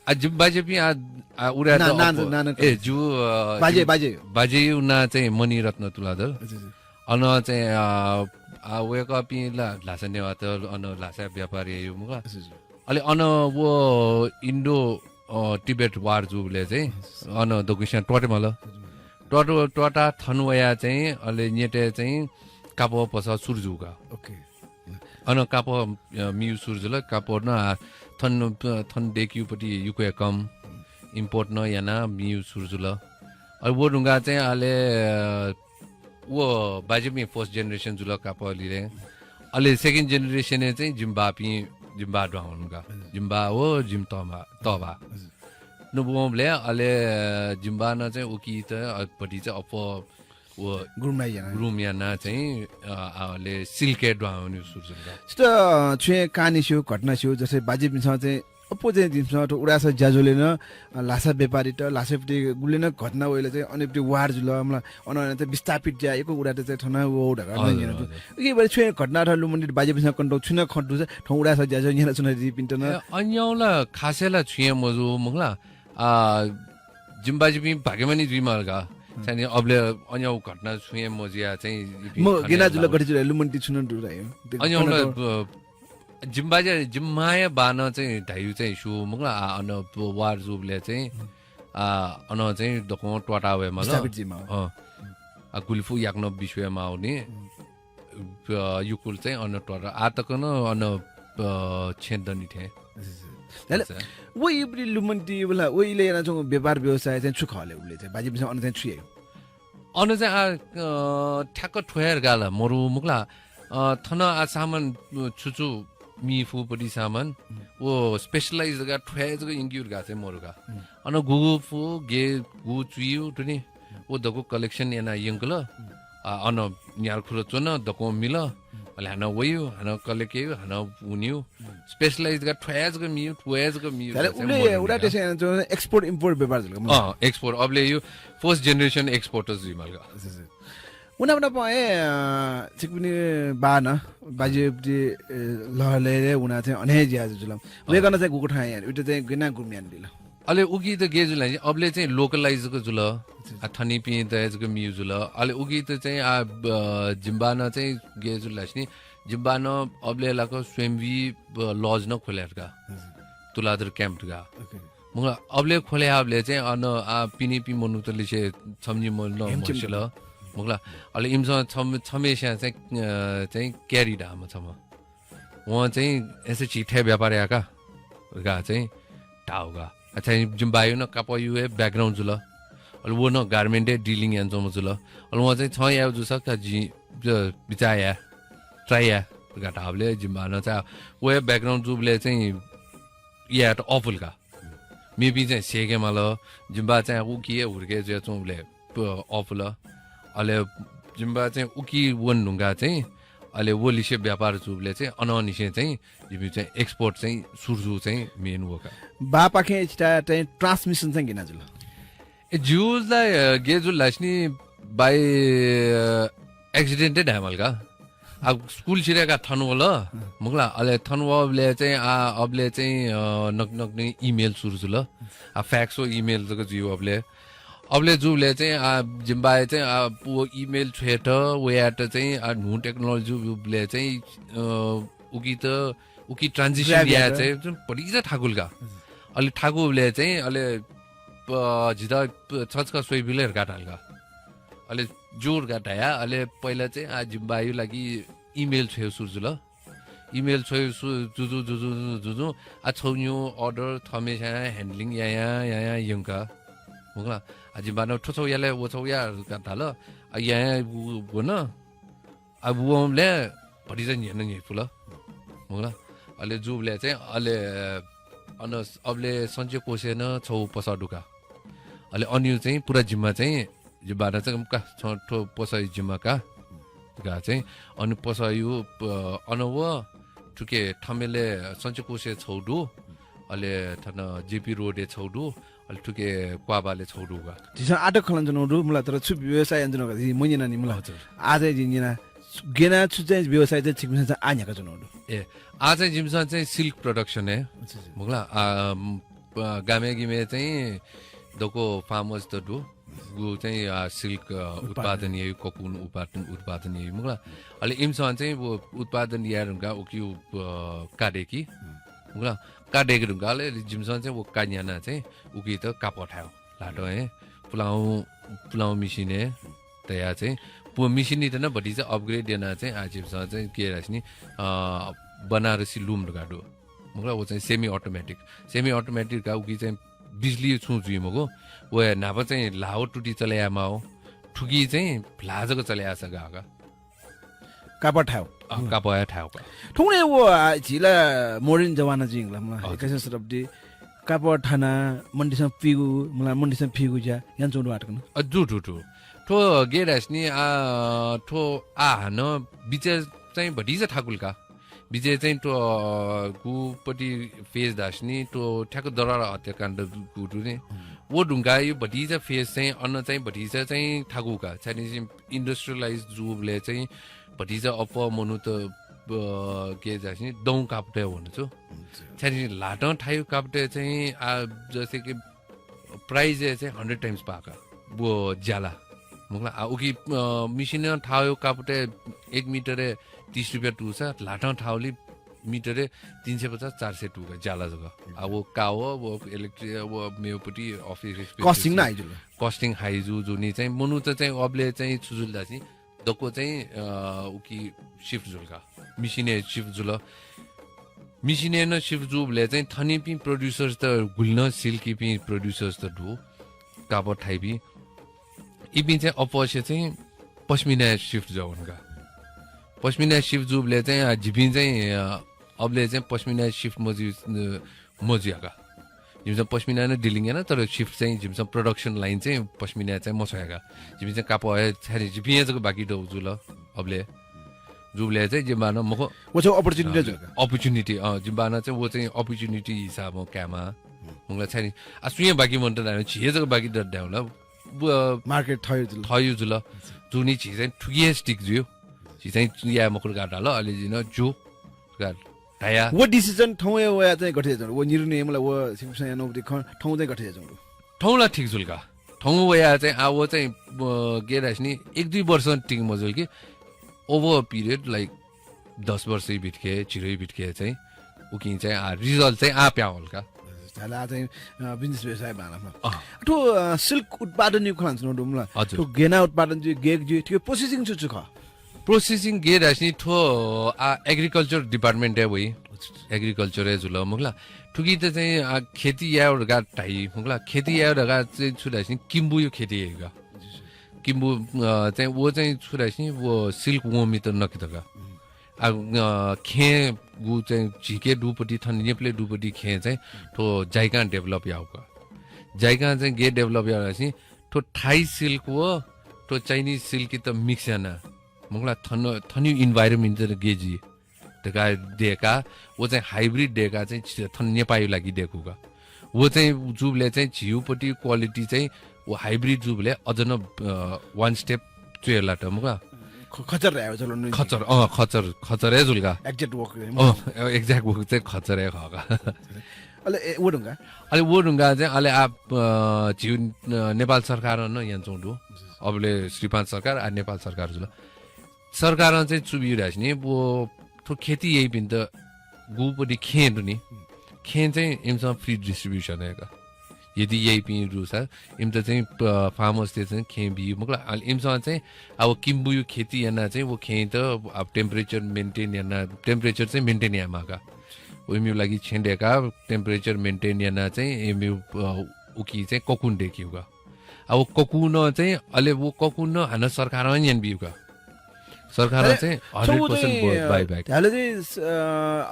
आज बाजे पि आ उडा त ए जु बाजे उना चाहिँ मणि रत्न तुलाधर अन चाहिँ आ वेक अप ला लासा नेवा त अन लासा व्यापारी यो मुगा अलि अन वो इन्डो टिबेट वार जुले चाहिँ अन दकुसिया टोटेमल टोटा थनवया चाहिँ अलि नेटे चाहिँ कापो पस सुरजुगा ओके अन कापो मिउ सुरजुल कापो न थन देखिउपट्टि युको कम इम्पोर्ट न याना मिउ सुरजुल अ वो ढुङ्गा चाहिँ अहिले वो बाजेमी फर्स्ट जेनेरेसन जुल कापो लिरे अहिले सेकेन्ड जेनेरेसन चाहिँ जिम्बा ढुङ्गा जिम्बा हो जिम तबा नुबोमले अहिले जिम्बा न चाहिँ उकि त पट्टि चाहिँ अप वो गुरुमियाना चाहिँ अहिले सिल्के ढुङ्गा सुरजुल त छे कानी छु घटना छु जस्तै बाजेमी चाहिँ अपोजिट दिन्छ उडास ज्याजोले न लासा व्यापारी त लासेपट्टि गुले न घटना ओइले चाहिँ अनेपट्टि वार जुल मलाई अनन त विस्थापित ज्या एको उडा त चाहिँ ठना वो ढका न के बरे छे घटना र लुमन्डी बाजे बिसा कन्टो छुन खड्डु छ ठौ उडास ज्याजो यहाँ छुन रिपिन्ट न अन्यौला खासेला छुए मजु मंगला जिम्बाजी पि भागेमानी दुईमालगा चाहिँ अबले अन्यौ घटना छुए मजिया चाहिँ म गेना जुल गडि जुल लुमन्डी छुन दुरायो अन्यौला जिम्माया बान चाहिँ ढायु चाहिँ सु मंगला अन वार जुबले चाहिँ अन चाहिँ दको टोटा वे मल गुल्फु याक्न विश्वमा आउने युकुल चाहिँ अन टोटा आतकन अन छेदनी थे वो इब्री लुमन्टी बला वो इले याना चाहिँ व्यापार व्यवसाय चाहिँ छुखले उले चाहिँ बाजी बिसा अन चाहिँ छुए अन चाहिँ ठ्याक्क ठोयर गाला मरु मुगला थन आ सामान छुचु मिफु पडी सामान वो स्पेशलाइज गा ठ्याज गा इंग्युर गा चाहिँ मरुगा अन गुगुफु गे गु चुयु टुनी वो दको कलेक्सन याना यंगल अन न्याल खुलो चोन दको मिल अले हन वयु हन कलेकेयु हन उनियु स्पेशलाइज गा ठ्याज गा मियु अले उले उडा त्यसै याना चाहिँ एक्सपोर्ट इम्पोर्ट व्यापार जल एक्सपोर्ट अबले यो फर्स्ट जेनेरेसन एक्सपोर्टर्स जिमलगा उना पाए चिकपिनी बान बाजे लहले उना चाहिँ अने ज्याज जुलम वे गर्न चाहिँ गुको ठाए यार उते चाहिँ गिना गुम्यान दिल अले उगी त गेजुल अबले चाहिँ लोकलाइजको जुल थनी पि तजको म्यु जुल अले उगी त चाहिँ जिम्बाना चाहिँ गेजुल लास्नी जिम्बाना अबले लाको स्वयंवी लज न खोलेरका तुलाधर क्याम्प गा मुगा अबले खोले अबले चाहिँ अन पिनी पि मनु त लिसे छम्जी मन मसिल मुगला अले इमस छमेशा चाहिँ क्यारी डाम छम वहाँ चाहिँ यसो छिठे व्यापार आका गा चाहिँ टाउगा अच्छा जिम्बायो न कापयु ब्याकग्राउन्ड जुल अल वो न गार्मेन्टे डिलिङ यान जम जुल अल वहाँ चाहिँ छ या जुस का जी बिचाया ट्राया गाटा हबले जिम्बान चाहिँ वो ब्याकग्राउन्ड जुबले चाहिँ या त अफुल का मेबी चाहिँ सेके माल जिम्बा चाहिँ उकी हुर्के जे चोबले अफुल अले जिम्बा चाहिँ उकी वन ढुङ्गा चाहिँ अहिले वो लिसे व्यापार जुबले चाहिँ अननिसे चाहिँ जिम्बी चाहिँ एक्सपोर्ट चाहिँ सुरजु चाहिँ मेन वका बापाखे चाहिँ ट्रान्समिसन चाहिँ किन जुल ए जुजलाई गेजुल लास्नी बाई एक्सिडेन्टेड हामील का अब स्कुल छिरेका थनुवल मुगला अहिले थनुवले चाहिँ अबले चाहिँ नक नक नै इमेल सुरजुल फ्याक्सो इमेल जको जियो अबले जुले चाहिँ जिम्बाए चाहिँ वो इमेल छेट वेट चाहिँ नु टेक्नोलोजी जुले चाहिँ उकी ट्रान्जिसन या चाहिँ बढी ठाकुल का अलि ठाकुरले चाहिँ अलि जिदा छचका सोइबिलहरु गाटालका अलि जोर गाटाया अलि पहिला चाहिँ जिम्बायु लागि इमेल छ्यो सुरजुल इमेल छ्यो जुजु जुजु जुजु छौन्यु अर्डर थमेसा ह्यान्डलिङ या यंका मुगला जिम्बानो ठोछौ याले वछौ या गाटाल या बुन बुले बढी चाहिँ नि फुल मुगला अलि जुबले चाहिँ अलि अबले सञ्चय कोसेन छौ पसाडुका अहिले अन्यु चाहिँ पुरा जिम्मा चाहिँ जिम्बार चाहिँ ठो पसाइ जिम्माका गा चाहिँ अनि पसायु अनव ठुके ठमेले सञ्चय कोसे छौडु अहिले थन जेपी रोडे छौडु अहिले ठुके क्वाबाले छौडुगा दिस आटो खलन जनो मुला तर छु व्यवसाय जनो मैना नि मुला आज जिना गेना छु चाहिँ व्यवसाय चाहिँ छिकमिन चाहिँ आन्याका जनो ए आज जिमसा चाहिँ सिल्क प्रोडक्सन है मुगला गामे गिमे चाहिँ दको फार्मर्स त दु गु चाहिँ सिल्क उत्पादन यही कोकुन उत्पादन यही मुगला अहिले इमसन चाहिँ वो उत्पादन यारंगा उकि काडेकी मुगला काडेकी ढुङ्गाले जिमसन चाहिँ वो कान्याना चाहिँ उकि त कापठायो लाटो है पुलाउ मिसिने तया चाहिँ पु मिसिनी त न भटी चाहिँ अपग्रेड देना चाहिँ आजिमसन चाहिँ के रास्नी बनारसी लुम ढुगाडो मुगला वो चाहिँ सेमी अटोमेटिक का उकि चाहिँ बिजली छुजुइ मगो वो नापा चाहिँ लाहो टुटी चलायामा हो ठुकी चाहिँ फ्लाजको चलाया छ गाका कापठायो ठाउ ठुङले वो झिला मोडर्न जमाना जिङला म 21 शताब्दी कापठाना मन्डिसम फिगु जा यान चोडु आटकन अजु टुटु ठो गेरास्नी ठो न बिचे चाहिँ भटी छ ठाकुलका बिचे चाहिँ टो गुपटी फेज दास्नी टो ठ्याक दरार हत्याकाण्ड गुटु ने वो ढुङ्गा यो भटी छ फेज चाहिँ अन्न चाहिँ भटी चाहिँ ठाकुका चाहिँ इन्डस्ट्रियलाइज जुबले चाहिँ भटी छ अप मनु त के जास्नी दौ काप्टे भन्नु छु चाहिँ लाट ठायो काप्टे चाहिँ जस्तै कि प्राइज चाहिँ 100 टाइम्स पाका वो ज्याला मुगला उकि मिसिन ठायो काप्टे 1 मिटर 30 रुपैयाँ टु छ लाटा ठाउली मिटरे 350 400 टु ज्याला जग्गा अब काओ वो इलेक्ट्रिक वो मेयोपटी अफिस कस्टिङ हाइजु जुनी चाहिँ मनु त चाहिँ अबले चाहिँ छुजुल्दा चाहिँ दको चाहिँ उकि शिफ्ट जुलका मिसिने शिफ्ट जुल मिसिने न शिफ्ट जुबले चाहिँ थनी पि प्रोड्युसर्स त गुल्न सिल्की पि प्रोड्युसर्स त दु काबो थाइपि इपि चाहिँ अपसे चाहिँ पश्मिना शिफ्ट जवनका पश्मिना शिफ्ट जुबले चाहिँ जिपि चाहिँ अबले चाहिँ पश्मिना शिफ्ट मजियाका जिमसँग पश्मिना नै डिलिङ हैन तर शिफ्ट चाहिँ जिमसँग प्रोडक्सन लाइन चाहिँ पश्मिना चाहिँ मछयाका जिमि चाहिँ कापो छ्यारि जिपि जको बाकी दउ जुल अबले जुबले चाहिँ जिम्बाना मको वो चाहिँ अपर्चुनिटी जिम्बाना चाहिँ वो चाहिँ अपर्चुनिटी हिसाब क्यामा मुला छ्यारि सुया बाकी मन त छिए जको बाकी द ड्याउला मार्केट थयो जुल जुनी छि चाहिँ ठुगिए स्टिक जुयो छि चाहिँ या मकुर गाटा ल अलि जिन जो गा 다야 वो डिसिजन ठाउँ या चाहिँ गठे जाउँ वो निर्णय मलाई वो सिमसँग नोबडी ठाउँ चाहिँ गठे जाउँ ठाउँला ठिक जुलका ठाउँ वया चाहिँ वो चाहिँ गेरास नि 1-2 वर्ष टिक मजुल कि ओभर पिरियड लाइक 10 वर्ष बिटके चिरै बिटके चाहिँ उकिन चाहिँ रिजल्ट चाहिँ प्यावल का जाला चाहिँ बिजनेस व्यवसाय बानमा तो सिल्क उत्पादन नि खलान्छ न डुमला तो गेना उत्पादन जो गेक जो त्यो प्रोसेसिङ छु ख प्रोसेसिङ गेरास नि थो एग्रीकल्चर डिपार्टमेन्ट है वही एग्रीकल्चर है जुल मुगला ठुकी त चाहिँ खेती याउरगा टाइ मुगला खेती याउरगा चाहिँ छुडासिन किम्बु यो खेती हेगा किम्बु चाहिँ वो चाहिँ छुडासिन वो सिल्क वोमी त नकितका खे गु चाहिँ झिके डुपटी थन नेप्ले डुपटी खे चाहिँ थो जाइका डेभलप याउका जाइका चाहिँ गे डेभलप याउसी थो थाई सिल्क वो थो चाइनिज सिल्क त मिक्स याना मुगला थन्यु इन्भाइरोमेन्ट त गेजी तका देका वो चाहिँ हाइब्रिड देका चाहिँ थन नेपाली लागि देखुगा वो चाहिँ जुबले चाहिँ झिउपट्टि क्वालिटी चाहिँ वो हाइब्रिड जुबले अझ न 1 स्टेप चुएला त मुगा खचर आयो चलो खचर खचर है जुलगा एक्ज्याक्ट वर्क एक्ज्याक्ट वर्क चाहिँ खचर है खगा अले वो ढुङ्गा चाहिँ अले झिउ नेपाल सरकार न यहाँ चौडु अबले श्रीपान सरकार नेपाल सरकार जुल सरकार चाहिँ चुबिरहेछ नि वो थो खेती यही पनि त गुपट्टि खेँडु नि खेँ चाहिँ इमसँग फ्री डिस्ट्रिब्युसन है यदि यही पनि रु छ इम त चाहिँ फार्मर्सले चाहिँ खेँ बिउ मतलब इमसँग चाहिँ अब किम्बु यो खेती याना चाहिँ वो खेँ त अब टेम्परेचर मेन्टेन याना टेम्परेचर चाहिँ मेन्टेन यामाका इम्यू लागि छेन्डेका टेम्परेचर मेन्टेन याना चाहिँ इम्यू उकी चाहिँ ककुन देखिउगा अब ककुन चाहिँ अहिले वो ककुन हान सरकार यान बिउका सरकार चाहिँ 100% बाइब्याक हाले चाहिँ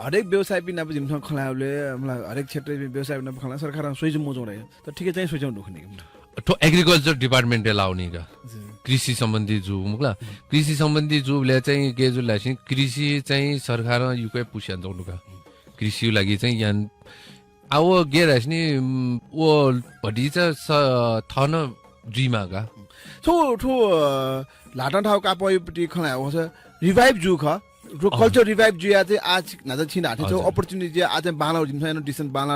हरेक व्यवसाय पनि अब जिमसँग खलाउले मलाई हरेक क्षेत्र व्यवसाय पनि खला सरकार सोइजु मोजौ रहे त ठिकै चाहिँ सोचौ दुख्ने तो एग्रीकल्चर डिपार्टमेन्टले लाउने का कृषि सम्बन्धी जु मुकला कृषि सम्बन्धी जुले चाहिँ के जुलाई चाहिँ कृषि चाहिँ सरकार युकै पुस्यान जाउनु का कृषि लागि चाहिँ यान आव गेरास नि वो भडी चाहिँ थन जुइमा का ठो लाटा ठाउँ कापयपट्टि खला हो रिभाइभ जु ख कल्चर रिभाइभ जु या चाहिँ आज नाजा छिन हाटे छ अपर्च्युनिटी आज बाला जिमसँग डिसेन्ट बाला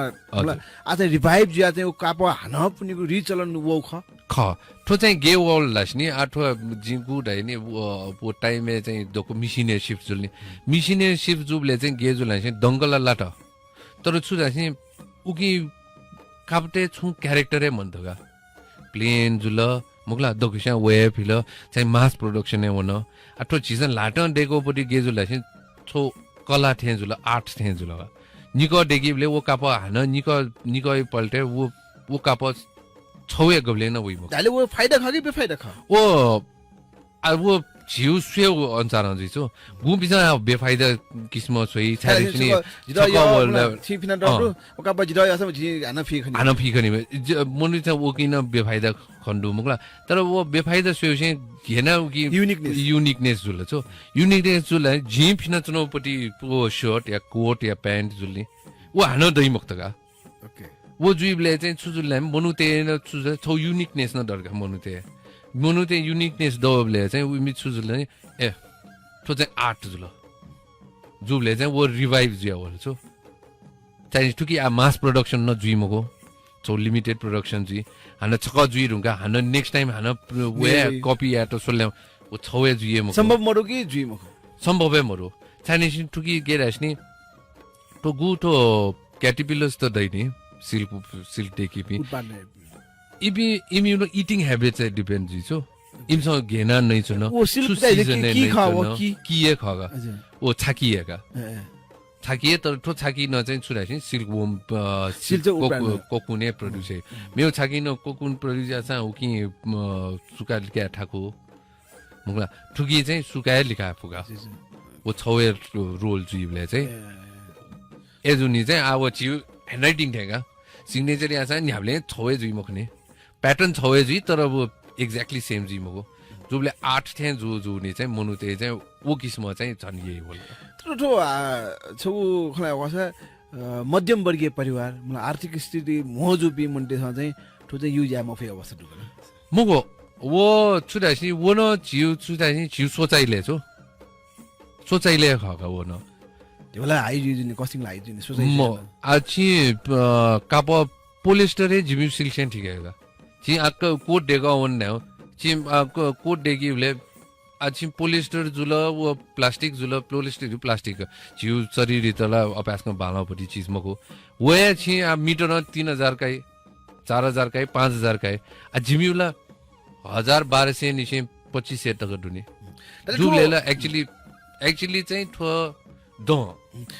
आज रिभाइभ जु या चाहिँ काप हान पुनिको रिचलन वो ख ठो चाहिँ गे वल लास्नी आठो जिगु दाइ नि वो टाइममा चाहिँ दोको मिसिनरशिप जुल्ने मिसिनरशिप जुबले चाहिँ गे जुल चाहिँ दंगल लाटा तर छु चाहिँ उकी कापटे छु क्यारेक्टरै मन्तगा प्लेन जुल मुगला दोकिसा वे फिल चाहिँ मास प्रोडक्सन है वन आठो चिजन लाटन डेको पटी गेजुला चाहिँ छो कला थे जुल आर्ट थे जुल निको डेगिबले वो काप हान निको पल्टे वो काप छौए गबले न वइ दाले वो फाइदा ख कि बेफाइदा ख वो झिउ स्वेउ अनुसार हुन्छ छु गु बिचा बेफाइदा किस्म सोइ छाले पनि छिफिना डरु ओका बजि रयो सब झि हान फिखनी मनु चाहिँ वो किन बेफाइदा खण्डु मुगला तर वो बेफाइदा सोइ चाहिँ घेना कि युनिकनेस जुल छु युनिकनेस जुल झि फिना चुनौपटी वो शर्ट या कोट या प्यान्ट जुल्ने वो हान दइ मुक्तका ओके वो जुइबले चाहिँ छुजुलले मनुते छुज छौ युनिकनेस न डरका मनुते युनिकनेस दबले चाहिँ उमी छुजुलले ए ठो चाहिँ आर्ट जुल जुबले चाहिँ वो रिभाइभ जुया हो छु चाहिँ ठुकी मास प्रोडक्सन न जुइमको छौ लिमिटेड प्रोडक्सन जुइ हान छक जुइ रुंगा हान नेक्स्ट टाइम हान वे कपी या त सोल्ले वो छौए जुइए मको सम्भव मरु कि जुइमको सम्भवै मरु चाइनिज ठुकी गेरास्नी तो गु तो क्याटरपिलर्स त दैनी सिल्क देखि पि इम्युनो इटिङ हेबिट चाहिँ डिपेन्ड जिसो इमसँग घेना नै छु न किए खगा ओ छाकिएका छाकिए तर ठो छाकी न चाहिँ छुरा चाहिँ सिल्क वोम कोकुने प्रोड्युस है मेरो छाकी न कोकुन प्रोड्युस छ उ कि सुका लिका ठाको मुगला ठुकी चाहिँ सुकाए लिका फुगा ओ छौए रोल जुइबले चाहिँ एजुनी चाहिँ अब छिउ ह्यान्डराइटिङ थेगा सिग्नेचर या छ नि हामीले छौए जुइ मखने प्याटर्न छौए जुइ तर अब एक्ज्याक्टली सेम जुइ मको जुबले आर्ट थे जो नि चाहिँ मनुते चाहिँ वो किस्म चाहिँ छन् यही हो ठो छौ खला वास मध्यम वर्गीय परिवार मलाई आर्थिक स्थिति मोजुपी मन्टे छ चाहिँ ठो चाहिँ युज या मफे अवस्था दुगन मगो 我出来是我呢就出来是就所在嘞做，所在嘞好个我呢。त्यो बेला हाइजिन कस्टिङ हाइजिन सोचाइ म आछि कापो पोलिस्टर जिमी सिल्क ठीक है ची आक कोट देगा वन न ची कोट देगी ले आछि पोलिस्टर जुल वो प्लास्टिक जुल पोलिस्टर जु प्लास्टिक जिउ शरीर तला अपासको बाला पटी चीज मको वे छि आ मीटर 3000 काई 4000 काई 5000 काई आ जिमीला 1200 निसे 2500 टका दुनी जुलेला एक्चुअली चाहिँ थो दो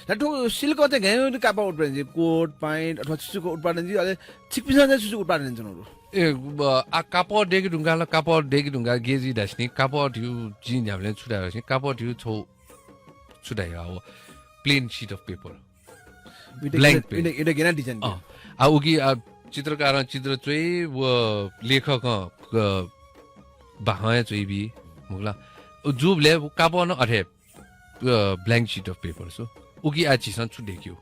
त्यो सिल्क चाहिँ गाउँ कापा उत्पादन चाहिँ कोट पाइन्ट अथवा सुसुको उत्पादन चाहिँ अहिले छिकपिसा चाहिँ सुसुको उत्पादन हुन्छ ए आ कापो डेगी ढुङ्गा गेजी दास्नी कापो ढिउ जिन हामीले छुटाएको छ कापो ढिउ छौ छुटायो अब plain sheet of paper blank page एउटा गेना डिजाइन आ उगी चित्रकार चित्र चाहिँ व लेखक बाहाय चाहिँ बि मुगला जुबले कापो न अठे blank sheet of paper so उगी आ चिसन छुटेक्यो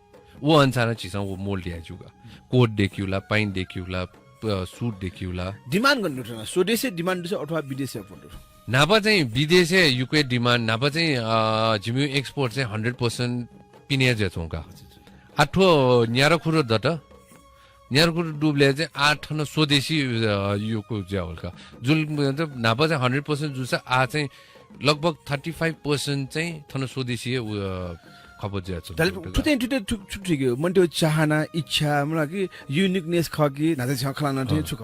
वो अनुसार चिसन वो मोल्ड दिया जुगा कोट देखिउला पाइन देखिउला सूट देखिउला डिमान्ड गर्नु छ स्वदेशी डिमान्ड छ अथवा विदेशी फोटो नापा चाहिँ विदेशी युके डिमान्ड नापा चाहिँ जिम्यु एक्सपोर्ट चाहिँ 100% पिने जचौका आठो न्यारखुरो दट न्यारखुरो डुबले चाहिँ 8 न स्वदेशी युको ज्यावलका जुल नापा चाहिँ 100% जुसा आ चाहिँ लगभग 35% चाहिँ थन स्वदेशी खबर ज्याछ ठुटे मन त्यो चाहना इच्छा मलाई कि युनिकनेस खकी नाते छ खलाना थियो छुक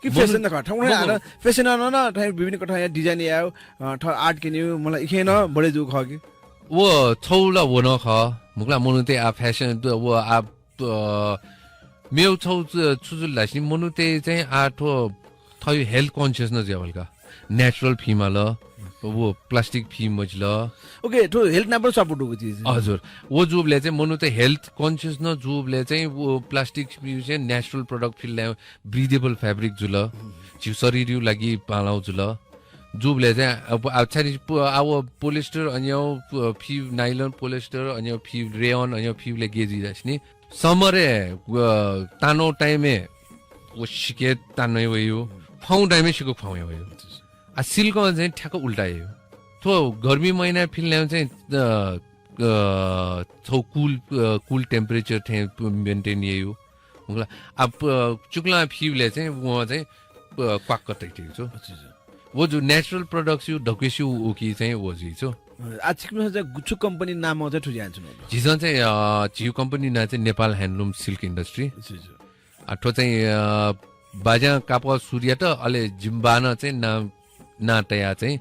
कि फेसन न ठाउँ न फेसन न ठाउँ विभिन्न कठा यहाँ डिजाइन आयो आर्ट किन्यो मलाई इखेन बडे जो खकी वो छौला वो न ख मुकला मनुते आ फेसन वो आ मेउ छौ छुजुल लास्नि मनुते चाहिँ आठो थयो हेल्थ कन्सियसनेस ज्यावलका नेचुरल फिमल वो प्लास्टिक फिम मजल ओके तो हेल्थ नम्बर सपोर्ट हो चीज हजुर वो जुबले चाहिँ मनु त हेल्थ कन्सियस न जुबले चाहिँ वो प्लास्टिक चाहिँ natural product feel breathable fabric जुल जिउ शरीर लागि पालाउ जुल जुबले चाहिँ अब अब पोलिस्टर अनि फिब नाइलन पोलिस्टर अनि फिब रेयन अनि फिबले गेजिरहेछ नि समरे तानो टाइमे वो सिके तानै भयो फाउ टाइमे सिको फाउ भयो आ सिल्क चाहिँ ठ्याक्क उल्टायो थो गर्मी महिना फिल्ने चाहिँ थो कुल टेम्परेचर थे मेन्टेन यही हो मतलब अब चुक्ला फिवले चाहिँ वहाँ चाहिँ क्वाक कटेक्टिभ छ वो जो नेचुरल प्रोडक्ट्स यु ढकेसु ओकी चाहिँ वो जी छ आज चाहिँ गुच्छु कम्पनी नाम चाहिँ ठुजान्छ झिजन चाहिँ झिउ कम्पनी ना चाहिँ नेपाल ह्यान्डलुम सिल्क इन्डस्ट्री अथवा चाहिँ बाजा कापा सूर्य त अले जिम्बाना चाहिँ नाटया चाहिँ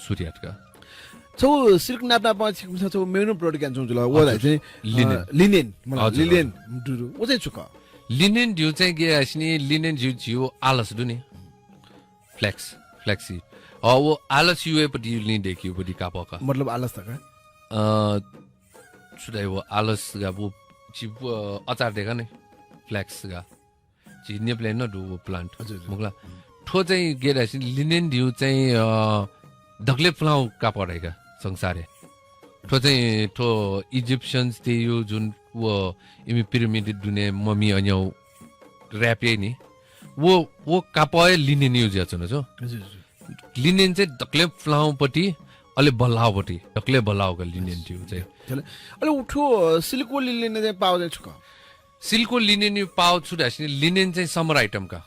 सूर्यका छौ सिल्क नाप्ना पछि छौ मेनु प्रोडक्ट जान्छौ जुल ओलाई चाहिँ लिनेन लिनेन ओ चाहिँ छुक लिनेन दिउ चाहिँ के आस्नी लिनेन जिउ आलस दुनी फ्लेक्सी वो आलस युए पटी लिन देखियो पटी कापका मतलब आलस त का छुटाइ वो आलस गा वो चिप अचार देखा नै फ्लेक्स गा चिन्ने प्लेन न दु प्लान्ट मुगला ठो चाहिँ गेरा लिनेन दिउ चाहिँ ढक्ले फ्लाउ कापरेका संसारे ठो चाहिँ ठो इजिप्शियन्स ते यो जुन वो इमी पिरामिड दुने मम्मी अन्यौ र्यापे नि वो कापए लिनेन युज छ न लिनेन चाहिँ ढक्ले फ्लाउ पटी अले बल्लाउ पटी ढक्ले बल्लाउ का लिनेन दिउ चाहिँ अले उठो सिल्को लिनेन चाहिँ पाउ चाहिँ छुक सिल्को लिनेन पाउ छुडासिन लिनेन चाहिँ समर आइटम का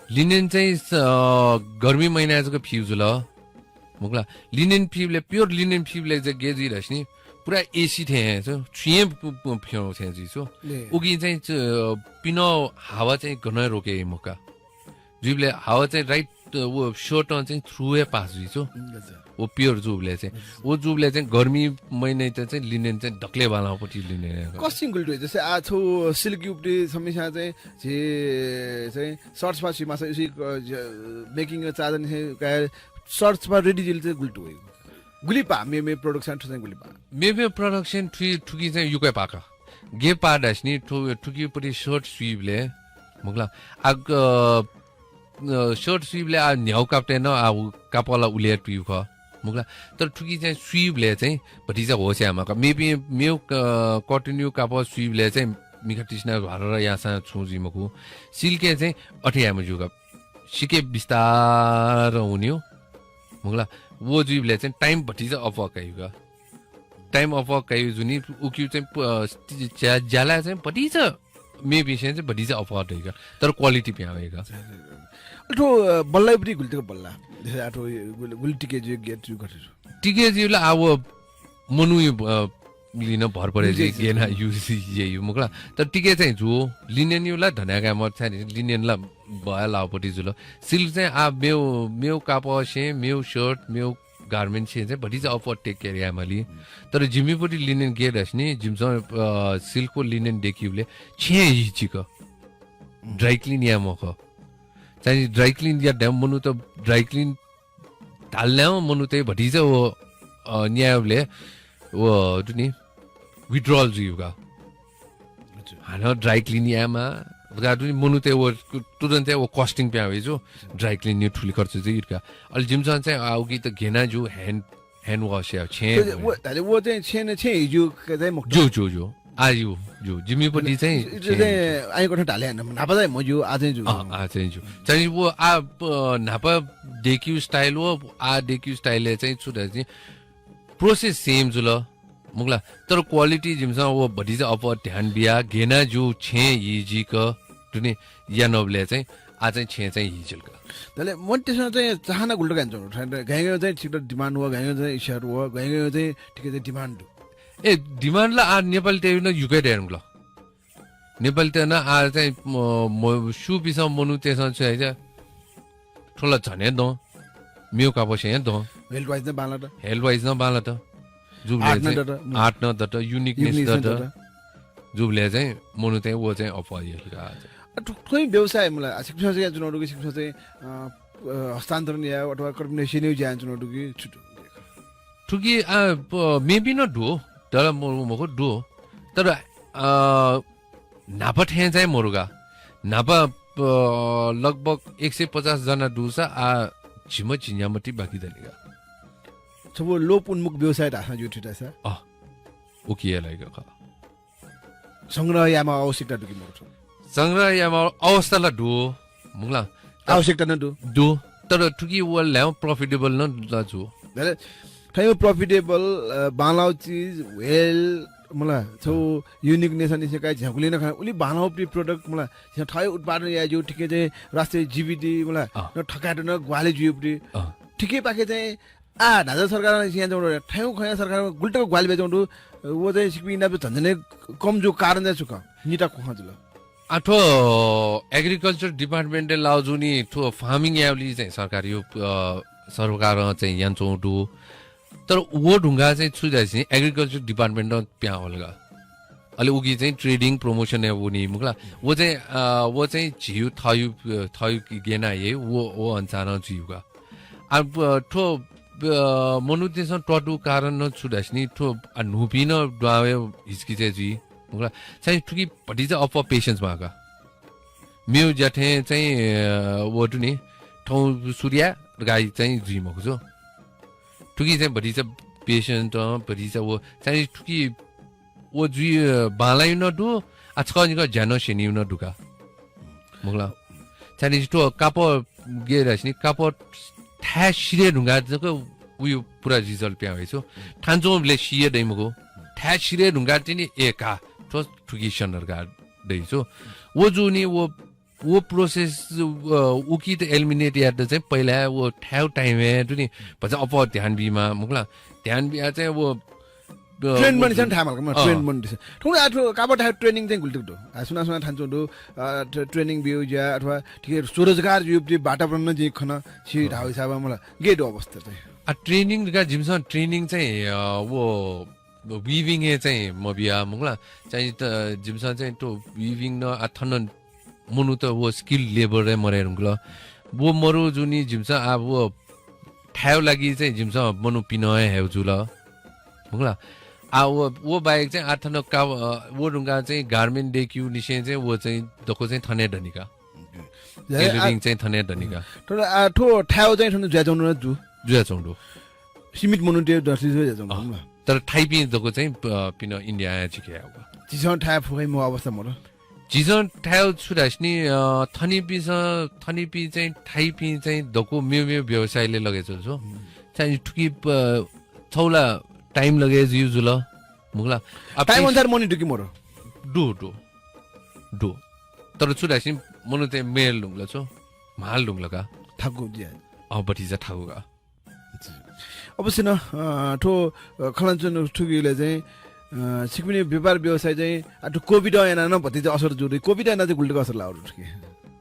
लिनेन चाहिँ गर्मी महिनाको फ्युज ल मुगला लिनेन फिबले प्योर लिनेन फिबले चाहिँ गेजी रहनी पुरा एसी थे छुए फ्याउ थे जी सो उगी चाहिँ पिनो हावा चाहिँ गन रोके मुका जुबले हावा चाहिँ राइट वो शर्ट चाहिँ थ्रुए पास जी सो वो प्योर जुबले चाहिँ गर्मी महिना त चाहिँ लिनेन चाहिँ ढक्ले बालापट्टि लिनेन कस्टिङ गुल्टो जस्तै आ छौ सिल्क युपटी समस्या चाहिँ जे चाहिँ सर्ट्स मा सिमा चाहिँ मेकिङ चार्जन है सर्ट्स मा रेडी जिल चाहिँ गुल्टो हो गुलिपा मे प्रोडक्सन चाहिँ गुलिपा मे प्रोडक्सन ठुकी चाहिँ युकै पाका गे पाडास नि ठुकी पटी शर्ट स्वीवले मुगला आग शर्ट स्वीवले आ न्याउ काप्टे न आ कापला उले टुयु ख मुगला तर ठुकी चाहिँ स्वीवले चाहिँ भटिजा होस्या माका मेबी मेउ कन्टिन्यू काप स्वीवले चाहिँ मिखा टिस्ना भरेर यासा छुजी मकु सिल्के चाहिँ अठियामा जुगा सिके बिस्तार हुने हो मुगला वो जुइले चाहिँ टाइम भटी चाहिँ अफ काइगा टाइम अफ काइ जुनी उक्यु चाहिँ ज्याला चाहिँ भटी छ मे विषय चाहिँ भटी चाहिँ अफ रहेगा तर क्वालिटी प्यावेगा अठो बल्लै पनि गुल्टीको बल्ला अठो गुल्टीके जो गेट जो गरेर टिके जिउला अब मनु लिन भर परे चाहिँ गेना युज यो मुगला तर टिके चाहिँ जो लिनेन युला धनागा म चाहिँ लिनेनला भया लापटी जुल सिल्क चाहिँ आ मेउ कापसे मेउ शर्ट मेउ गार्मेन्ट चाहिँ भटी चाहिँ अफ टेक केयर यामली तर जिमीपटी लिनेन गेट हस्नी जिमसँग सिल्कको लिनेन देखिउले छे हिचिक ड्राई क्लिन या मख चाहिँ ड्राई क्लिन या ड्याम मनु त ड्राई क्लिन ढाल्ने मनु चाहिँ भटी चाहिँ वो न्यायले वो जुनी विड्रॉल जुयुगा हाना ड्राई क्लिन यामा गाडु मनु चाहिँ वो तुरन्त वो कस्टिङ प्यावे जो ड्राई क्लिन नि ठुली खर्च चाहिँ इरका अलि जिमसन चाहिँ आउगी त घेना जो ह्यान्ड वाश या छे वो चाहिँ छेन छे जो चाहिँ मक जो आयु जो जिमी पनि चाहिँ आइ कोठा ढाले नापा चाहिँ म जो आज जो चाहिँ वो आ नापा डेक्यु स्टाइल हो आ डेक्यु स्टाइलले चाहिँ छुटा चाहिँ प्रोसेस सेम जुल मुगला तर क्वालिटी जिमसँग वो भटी चाहिँ अप ध्यान बिया घेना जो छे हिजी क जुनी यानबले चाहिँ आ चाहिँ छे चाहिँ हिजल क तले मोन्टेसन चाहिँ चाहना गुल्टो गान्छ गाइगयो चाहिँ ठिक डिमान्ड हो गाइगयो चाहिँ इशर हो गाइगयो चाहिँ ठिकै चाहिँ डिमान्ड ए डिमान्डला आ नेपाली टेबी न युके डेरम ल नेपाली टे न आ चाहिँ सु पिसम मनु तेसन चाहिँ ठोला छने दो मियो कापसे दो हेल्थ वाइज न बाला त हेल्थ वाइज न बाला त जुबले चाहिँ आर्ट न दट युनिकनेस दट जुबले चाहिँ मनु चाहिँ वो चाहिँ अफाइलका ठुलै व्यवसाय मलाई शिक्षा चाहिँ जुनहरुको शिक्षा चाहिँ हस्तान्तरण या अथवा कर्पोरेसन नै जान्छ जुनहरु कि छुटु ठुकी मेबी न डो तर मको डो तर नापा ठे चाहिँ मरुगा नापा लगभग 150 जना डुसा आ छिम चिन्यामटी बाकी दलेगा सब लोप उन्मुख व्यवसाय राख्न जुटिटा छ उकिएलाइगा ख संग्रह यामा आवश्यकता दुकी मर्छ संग्रह यामा अवस्थाला डो मुगला आवश्यकता न डो तर ठुकी वो ल्याउ प्रॉफिटेबल न लाजु ठै प्रॉफिटेबल बालाउ चीज वेल मला छौ युनिकनेस अनि चाहिँ झ्याकुले न खाना उली बालाउ प्रि प्रोडक्ट मला यहाँ ठै उत्पादन या जो ठिकै चाहिँ राष्ट्रिय जीविती मला न ठकाट न ग्वाले जुप्रि ठिकै पाके चाहिँ आ नाजा सरकार यहाँ जाउँ ठ्याउ खया सरकार गुल्टको ग्वाल बेचाउँदु वो चाहिँ सिक्किम झन्झनै कम जो कारण चाहिँ सुक निटा खुखा जुल आठो एग्रिकल्चर डिपार्टमेन्टले लाउजुनी ठो फार्मिङ यावली चाहिँ सरकार यो सरकार चाहिँ यहाँ चौडु तर वो ढुङ्गा चाहिँ छुजाइछि एग्रिकल्चर डिपार्टमेन्ट प्या होलगा अलि उगी चाहिँ ट्रेडिङ प्रमोसन है वो नि मुगला वो चाहिँ झिउ थयु गेना ये वो अन्सार झिउगा अब ठो मनुतेसन टटु कारण न छुडास्नी ठो नुपी न डावे हिचकी चाहिँ जी मुगला चाहिँ ठुकी भटी चाहिँ अप पेशेन्स मागा मेउ जठे चाहिँ वो टु नि ठौ सूर्य गाई चाहिँ जिमको जो ठुकी चाहिँ भटी चाहिँ पेशेन्ट भटी चाहिँ वो चाहिँ ठुकी वो जुइ बालाई न दु आजकल निको ज्यानो सेनि न दुका मुगला चाहिँ ठो काप गेरास्नी काप ठ्या सिरे ढुङ्गा जको उयो पुरा रिजल्ट प्याएछु ठान्चोले सिए दैमको ठ्या सिरे ढुङ्गा चाहिँ नि एका ठो ठुकी सनरगा दैछु वो जुनी वो प्रोसेस उकी त एलिमिनेट या त चाहिँ पहिला वो ठ्याउ टाइम है जुनी भन्छ अप ध्यान बिमा मुगला ध्यान बिया चाहिँ वो ट्रेन पनि छ ठामलको ट्रेन पनि छ ठुलो आठो काबो ठा ट्रेनिङ चाहिँ गुल्टुटो सुना ठान्चो दो ट्रेनिङ बिउ या अथवा ठिकै स्वरोजगार युपति वातावरण जे खन छि ढाउ हिसाब मलाई गेट अवस्था चाहिँ ट्रेनिङ का जिमसन ट्रेनिङ चाहिँ वो विभिङ चाहिँ म बिया मुगला चाहिँ त जिमसन चाहिँ तो विभिङ न अथन मुनु त वो स्किल लेबर रे मरे रुगला वो मरु जुनी जिमसन आ वो ठाउ लागि चाहिँ जिमसन मनु पिनय हेउ जुल मुगला आ वो बाइक चाहिँ आठन का वो ढुङ्गा चाहिँ गार्मेन्ट डेक्यु निसे चाहिँ वो चाहिँ दको चाहिँ थने धनिका टेलरिङ चाहिँ थने धनिका तर ठो ठाउ चाहिँ ठनु ज्याजौनु न जुया चौडो सीमित मनुटे दर्सी ज्याजौनु तर थाइपी दको चाहिँ पिन इन्डिया आया छिके आउगा चिसन ठा फुकै म अवस्था मर जिजो ठाउ छुरास्नी थनिपी चाहिँ ठाइपी चाहिँ धोको म्यू व्यवसायले लगेछ छो चाहिँ ठुकी छौला टाइम लगे युजुल मुगला टाइम अनुसार मनी टुकी मोरो डो तर छुरास्नी मनु चाहिँ मेल ढुङ्ला छो माल ढुङ्ला का ठाकु जी बटिजा ठाकु का अवश्य न ठो खलाञ्चन ठुकीले चाहिँ सिक्ने व्यापार व्यवसाय चाहिँ अटो कोभिड याना न भति चाहिँ असर जुरे कोभिड याना चाहिँ गुल्टेको असर लाउनु ठुकी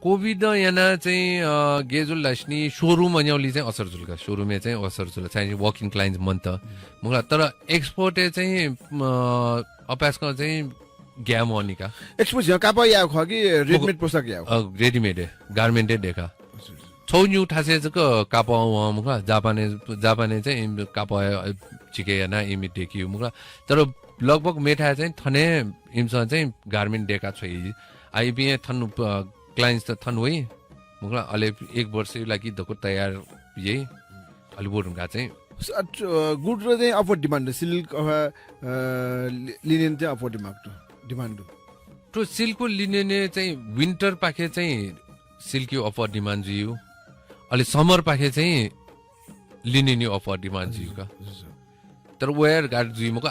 कोभिड याना चाहिँ गेजुल लास्नी शोरूम अन्याउली चाहिँ असर जुलका शोरूमे चाहिँ असर जुल चाहिँ वकिङ क्लाइन्ट्स मन त मुला तर एक्सपोर्टे चाहिँ अपासको चाहिँ ग्याम अनिका एक्सपोर्ट यहाँ कापा या ख कि रेडमेड पोसाक या रेडीमेड गार्मेन्टेड देखा छौन्यु ठासे चाहिँ कापा मुखा जापाने चाहिँ कापा चिके याना इमि देखियो मुखा तर लगभग मेठा चाहिँ थने इमसँग चाहिँ गार्मेन्ट देखा छ आइबिए थन क्लाइन्ट्स त थन होइ मुखला अहिले 1 वर्ष लागि धोको तयार यही अलिबोडुङका चाहिँ गुड र चाहिँ अपवर्ड डिमान्ड सिल्क अथवा लिनेन चाहिँ अपवर्ड डिमान्ड तो सिल्कको लिनेने चाहिँ विन्टर पाखे चाहिँ सिल्की अपवर्ड डिमान्ड जियो अहिले समर पाखे चाहिँ लिनेनी अपवर्ड डिमान्ड जियो का तर वेयर गार्ड जिमको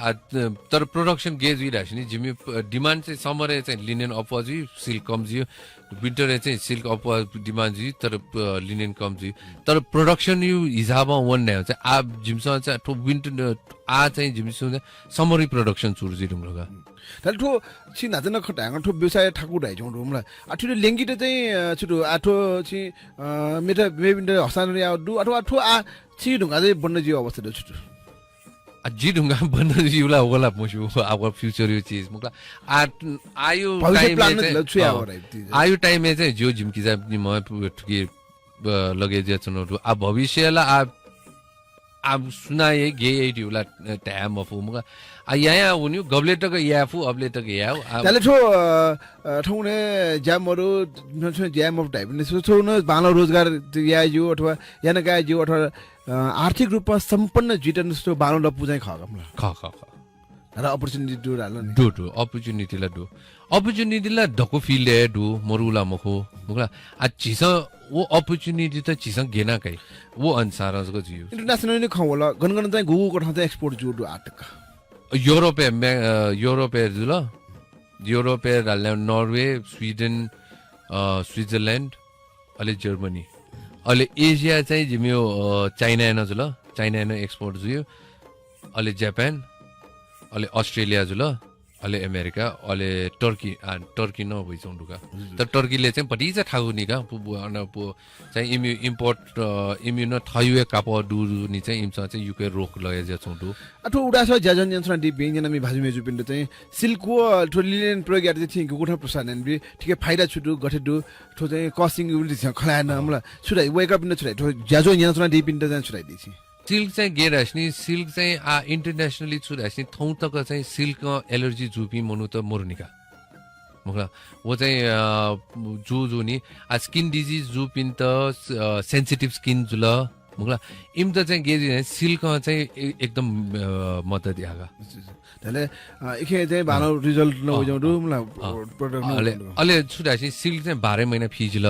तर प्रोडक्सन गेज हुइरहेको नि जिमी डिमान्ड चाहिँ समर चाहिँ लिनेन अपवर्ड जियो सिल्क कम जियो विन्टर चाहिँ सिल्क अपवर्ड डिमान्ड जियो तर लिनेन कम जियो तर प्रोडक्सन यो हिसाबमा वन नै हुन्छ आ जिमसँग चाहिँ ठो विन्टर आ चाहिँ जिमसँग समरी प्रोडक्सन सुरु जिरुङगा तर ठो छि नाजन खटाङ ठो व्यवसाय ठाकु राइ जौ रुमला आठुले लेंगिटे चाहिँ छुटु आठो छि मेटा मेबिन्ड हसान या दु अथवा आठो आ छि ढुंगा चाहिँ बन्न जियो अवस्था छुटु जी ढुंगा बन्न जिउला होला मुसु आवर फ्युचर यो चीज मुकला आयु टाइम में चाहिँ जो जिमकी चाहिँ म ठुकी लगे जे छनहरु आ भविष्यला आ सुनाए गे एडिउला टाइम अफ मुका आ यहाँ हुनु गब्लेटको याफु अब्लेटको याउ तले ठो ठौने ज्यामहरु ज्याम अफ टाइप ने सो न बाला रोजगार याजु अथवा याना गाजु अथवा आर्थिक रूपमा सम्पन्न जितन जस्तो बालो लपु चाहिँ खगमला ख र अपर्चुनिटी दु राल नि दु अपर्चुनिटी ला ढको फिल्ड है दु मरुला मखो मुकला आ चिस वो अपर्चुनिटी त चिस गेना kai वो अनुसार जको जियो इंटरनेशनल नि खवला गनगन चाहिँ गुगु कठा चाहिँ एक्सपोर्ट जुडु आटक युरोपे जुल युरोपे नर्वे स्वीडन स्विट्जरल्यान्ड अहिले जर्मनी अहिले एसिया चाहिँ जिम्यो चाइना न जुल चाइना न एक्सपोर्ट जुयो अहिले जापान अहिले अस्ट्रेलिया जुल अहिले अमेरिका अहिले टर्की न भइसौँ ढुका तर टर्कीले चाहिँ पटी चाहिँ ठाउ नि का चाहिँ इम्पोर्ट न थायुए काप दुरु नि चाहिँ इमसा चाहिँ युके रोक लगे जे छौँ अथवा उडा छ ज्याजन यन्त्र दि बेन मी भाजु मेजु पिण्ड चाहिँ सिल्कको लिनेन प्रयोग गर्दै थिए गुठा प्रसारण बि ठिकै फाइदा छुटु गठे दु ठो चाहिँ कस्टिङ उल्टी छ खलाएन हमला छुराइ वेक अप न छुराइ ठो ज्याजो यन्त्र दि पिण्ड चाहिँ छुराइ दिछि सिल्क चाहिँ गेरास्नी सिल्क चाहिँ इन्टरनेसनली छुरास्नी थौ तक चाहिँ सिल्क एलर्जी जुपी मनु त मोर्निका मुखला वो चाहिँ जो नि स्किन डिजिज जुपिन त सेन्सिटिभ स्किन जुल मुखला इम त चाहिँ गेजी सिल्क चाहिँ एकदम मद्दत दिएका तले इखे चाहिँ भालो रिजल्ट न हो जाउ मुला प्रोडक्ट अहिले छुरास्नी सिल्क चाहिँ 12 महिना फिजिल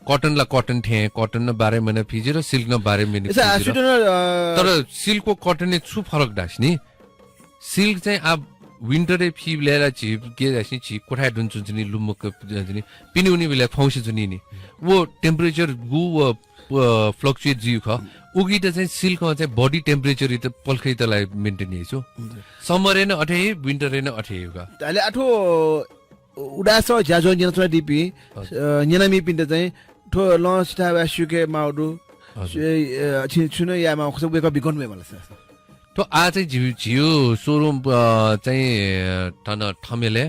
कटन ला कटन थे कटन न 12 महिना फिजे र सिल्क न 12 महिना तर सिल्क को कटन ने छु फरक डास्नी सिल्क चाहिँ अब विन्टरै फिब ल्याएर छिप के जास्नी छि कोठा दुन चुनि लुमक जनि पिनुनी बेला फौसे जुनि नि वो टेम्परेचर गु फ्लक्चुएट जिउ ख उगी त चाहिँ सिल्क चाहिँ बडी टेम्परेचर त पल्खै तलाई मेन्टेन हेछु समर न अठे विन्टर न अठे का अहिले आठो उडास ज्याजो यन्त्र डिपी न्यानामी पिन्ड चाहिँ ठो लन्च ता वासुके माउडु छिन यामा खस बेक बिगन मे मलाई तो आ चाहिँ जियो शोरूम चाहिँ ठन ठमेले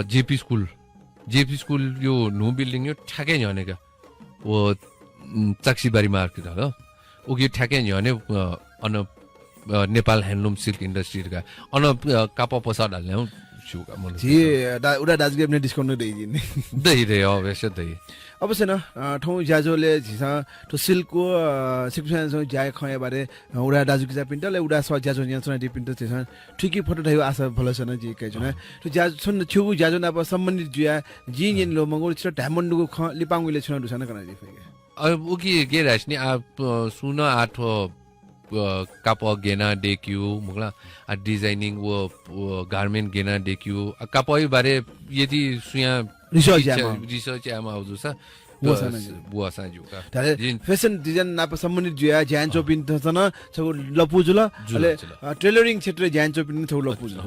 जेपी स्कुल यो नु बिल्डिङ यो ठ्याकै झनेका वो चाक्सीबारी मार्केट हो उगी ठ्याकै झने नेपाल ह्यान्डलुम सिल्क इन्डस्ट्री का कापा पसाड हाल्ने जुका मन जी उडा दाजगे अपने डिस्काउंट दे दिने दही रे अवश्य दही अवश्य न ठौ ज्याजोले झिसा तो सिल्कको सिक्सन सो जाय खय बारे उडा दाजुकी जा पिन्टले उडा स ज्याजो न्यासना दि पिन्ट छ ठिकी फोटो ढाइ आशा भलो छ न जी कै छ तो ज्याजो छन छुगु ज्याजो न सम्बन्धित जुया जी इन लो मंगोल छ डायमन्डको ख लिपाङले छ दुसन कना दि फेके अब उकी के राशनी आप सुन आठो काप गेना डेक्यू मुगला डिजाइनिंग वो गारमेन्ट गेना डेक्यू कापई बारे यदि सुया रिसर्च आमा आउँछ सा बुवासा जुका फेसन डिजाइन नाप सम्बन्धित जुया ज्यान चोपिन छ न छ लपुजुल टेलरिङ क्षेत्र ज्यान चोपिन छ लपुजुल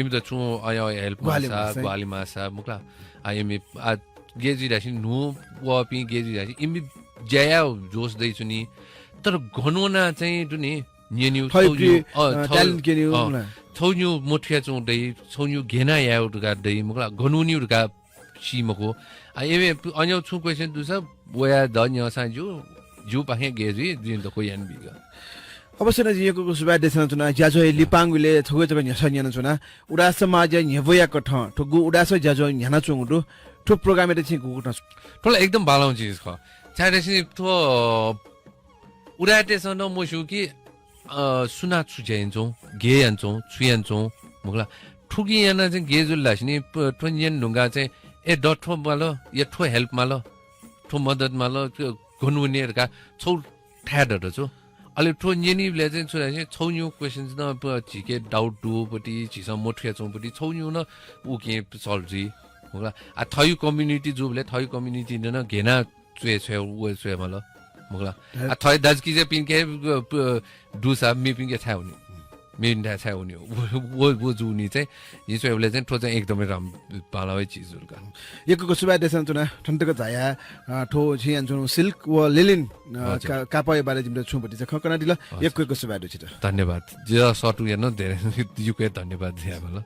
इम त छु आय हेल्प मासा ग्वाली मासा मुगला आइमी आ गेजी राशि नु वपि गेजी राशि इमी जया जोस दै छु नि तर घनोना चाहिँ दुनी न्यन्यु ट्यालेन्ट केन्यु थौन्यु मोठ्या चौ दै थौन्यु घेना याउ दुगा दै मुगला घनुन्यु दुगा सिमको आइमे अन्य छु क्वेशन दुस वया धन्य साजु जु पाहे गेजी दिन त कोयान बिगा अवश्य न जिएको सुबा देसन चुना ज्याजो लिपाङले थगो जग न्यासन न्यान चुना उडा समाज न्यवया कठ ठगु उडा स ज्याजो न्याना चुङडु ठो प्रोग्राम एते छि गुगु ठोला एकदम बालाउ चीज ख चारेसी तो उडाटे सन मोसु कि सुना छुजेन्जो गे यान्जो छुयान्जो मुगला ठुगी याना चाहिँ गे जुल्ला छिनि ठोन्यन ढुंगा चाहिँ ए डठो मालो या ठो हेल्प मालो ठो मदत मालो घनुनेरका छौ ठ्याडहरु छु अलि ठो न्यनीले चाहिँ छुरा चाहिँ छौन्यु क्वेशन्स न झिके डाउट डु पटी झिस मोठ्या चौ पटी छौन्यु न उके सल्जी मुगला आ थयु कम्युनिटी जुबले थयु कम्युनिटी न घेना चुए छे उ छे मालो मुगला आ थय दाजकी जे पिनके दुसा मी पिनके छ हुने मिन्डा छ हुने वो जुनी चाहिँ यिसोले चाहिँ ठो चाहिँ एकदमै राम पालावे चीजहरुका यको सुबा देसन चुना ठन्टको झाया ठो छियान छु सिल्क व लिलिन कापय बारे जिम छुपटी छ खकना दिला यको सुबा दु छ धन्यवाद जे सटु हेर्न धेरै युके धन्यवाद दिया भला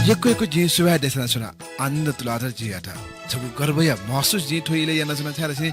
यको जी सुबा देसन सुना आनन्द तुलाधर जी आटा छगु गर्वया महसुस जी थोइले याना सुना छारे से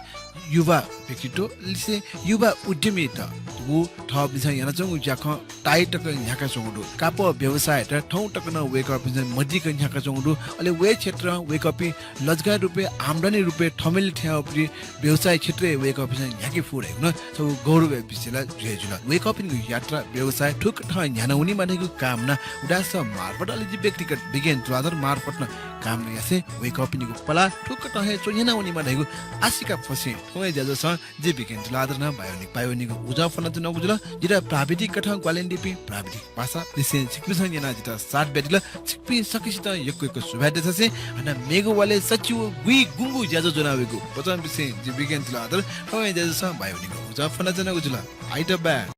युवा व्यक्तित्व लिसे युवा उद्यमी त वो थप दिस याना चंगु जाख टाइट टक न्याका चंगु काप व्यवसाय त ठौ टक न वेक अप मजी क न्याका चंगु अले वे क्षेत्र वेक अप लजगा रुपे आमदानी रुपे ठमेल ठ्या अपि व्यवसाय क्षेत्र वेक अप न्याकी फुड हैन सब गौरव बिसेला जुला वेक अप यात्रा व्यवसाय ठुक ठ न्याना हुनी मानेको कामना उदास मार्फत अलि जी व्यक्तिगत विज्ञान तुलाधर मार्फत न काम यासे वेक अप निको पला ठुक ठ हे चोयना हुनी मानेको आशिका फसे होय जजो छ जे विज्ञान तुलाधर न बायोनिक उजा फन त नगुजुला जिरा प्राविधिक कथा ग्वालेन्डिपि प्राविधिक भाषा दिसे सिक्पिसन याना जिता सात बेदिला सिक्पि सकिसित यको सुभादे छसे अन मेगोवाले सचिव गुइ गुंगु ज्याजो जनावेको बचन बिसे जे विज्ञान तुलाधर होय जजो छ बायोनिक उजा फन त नगुजुला आइट ब्या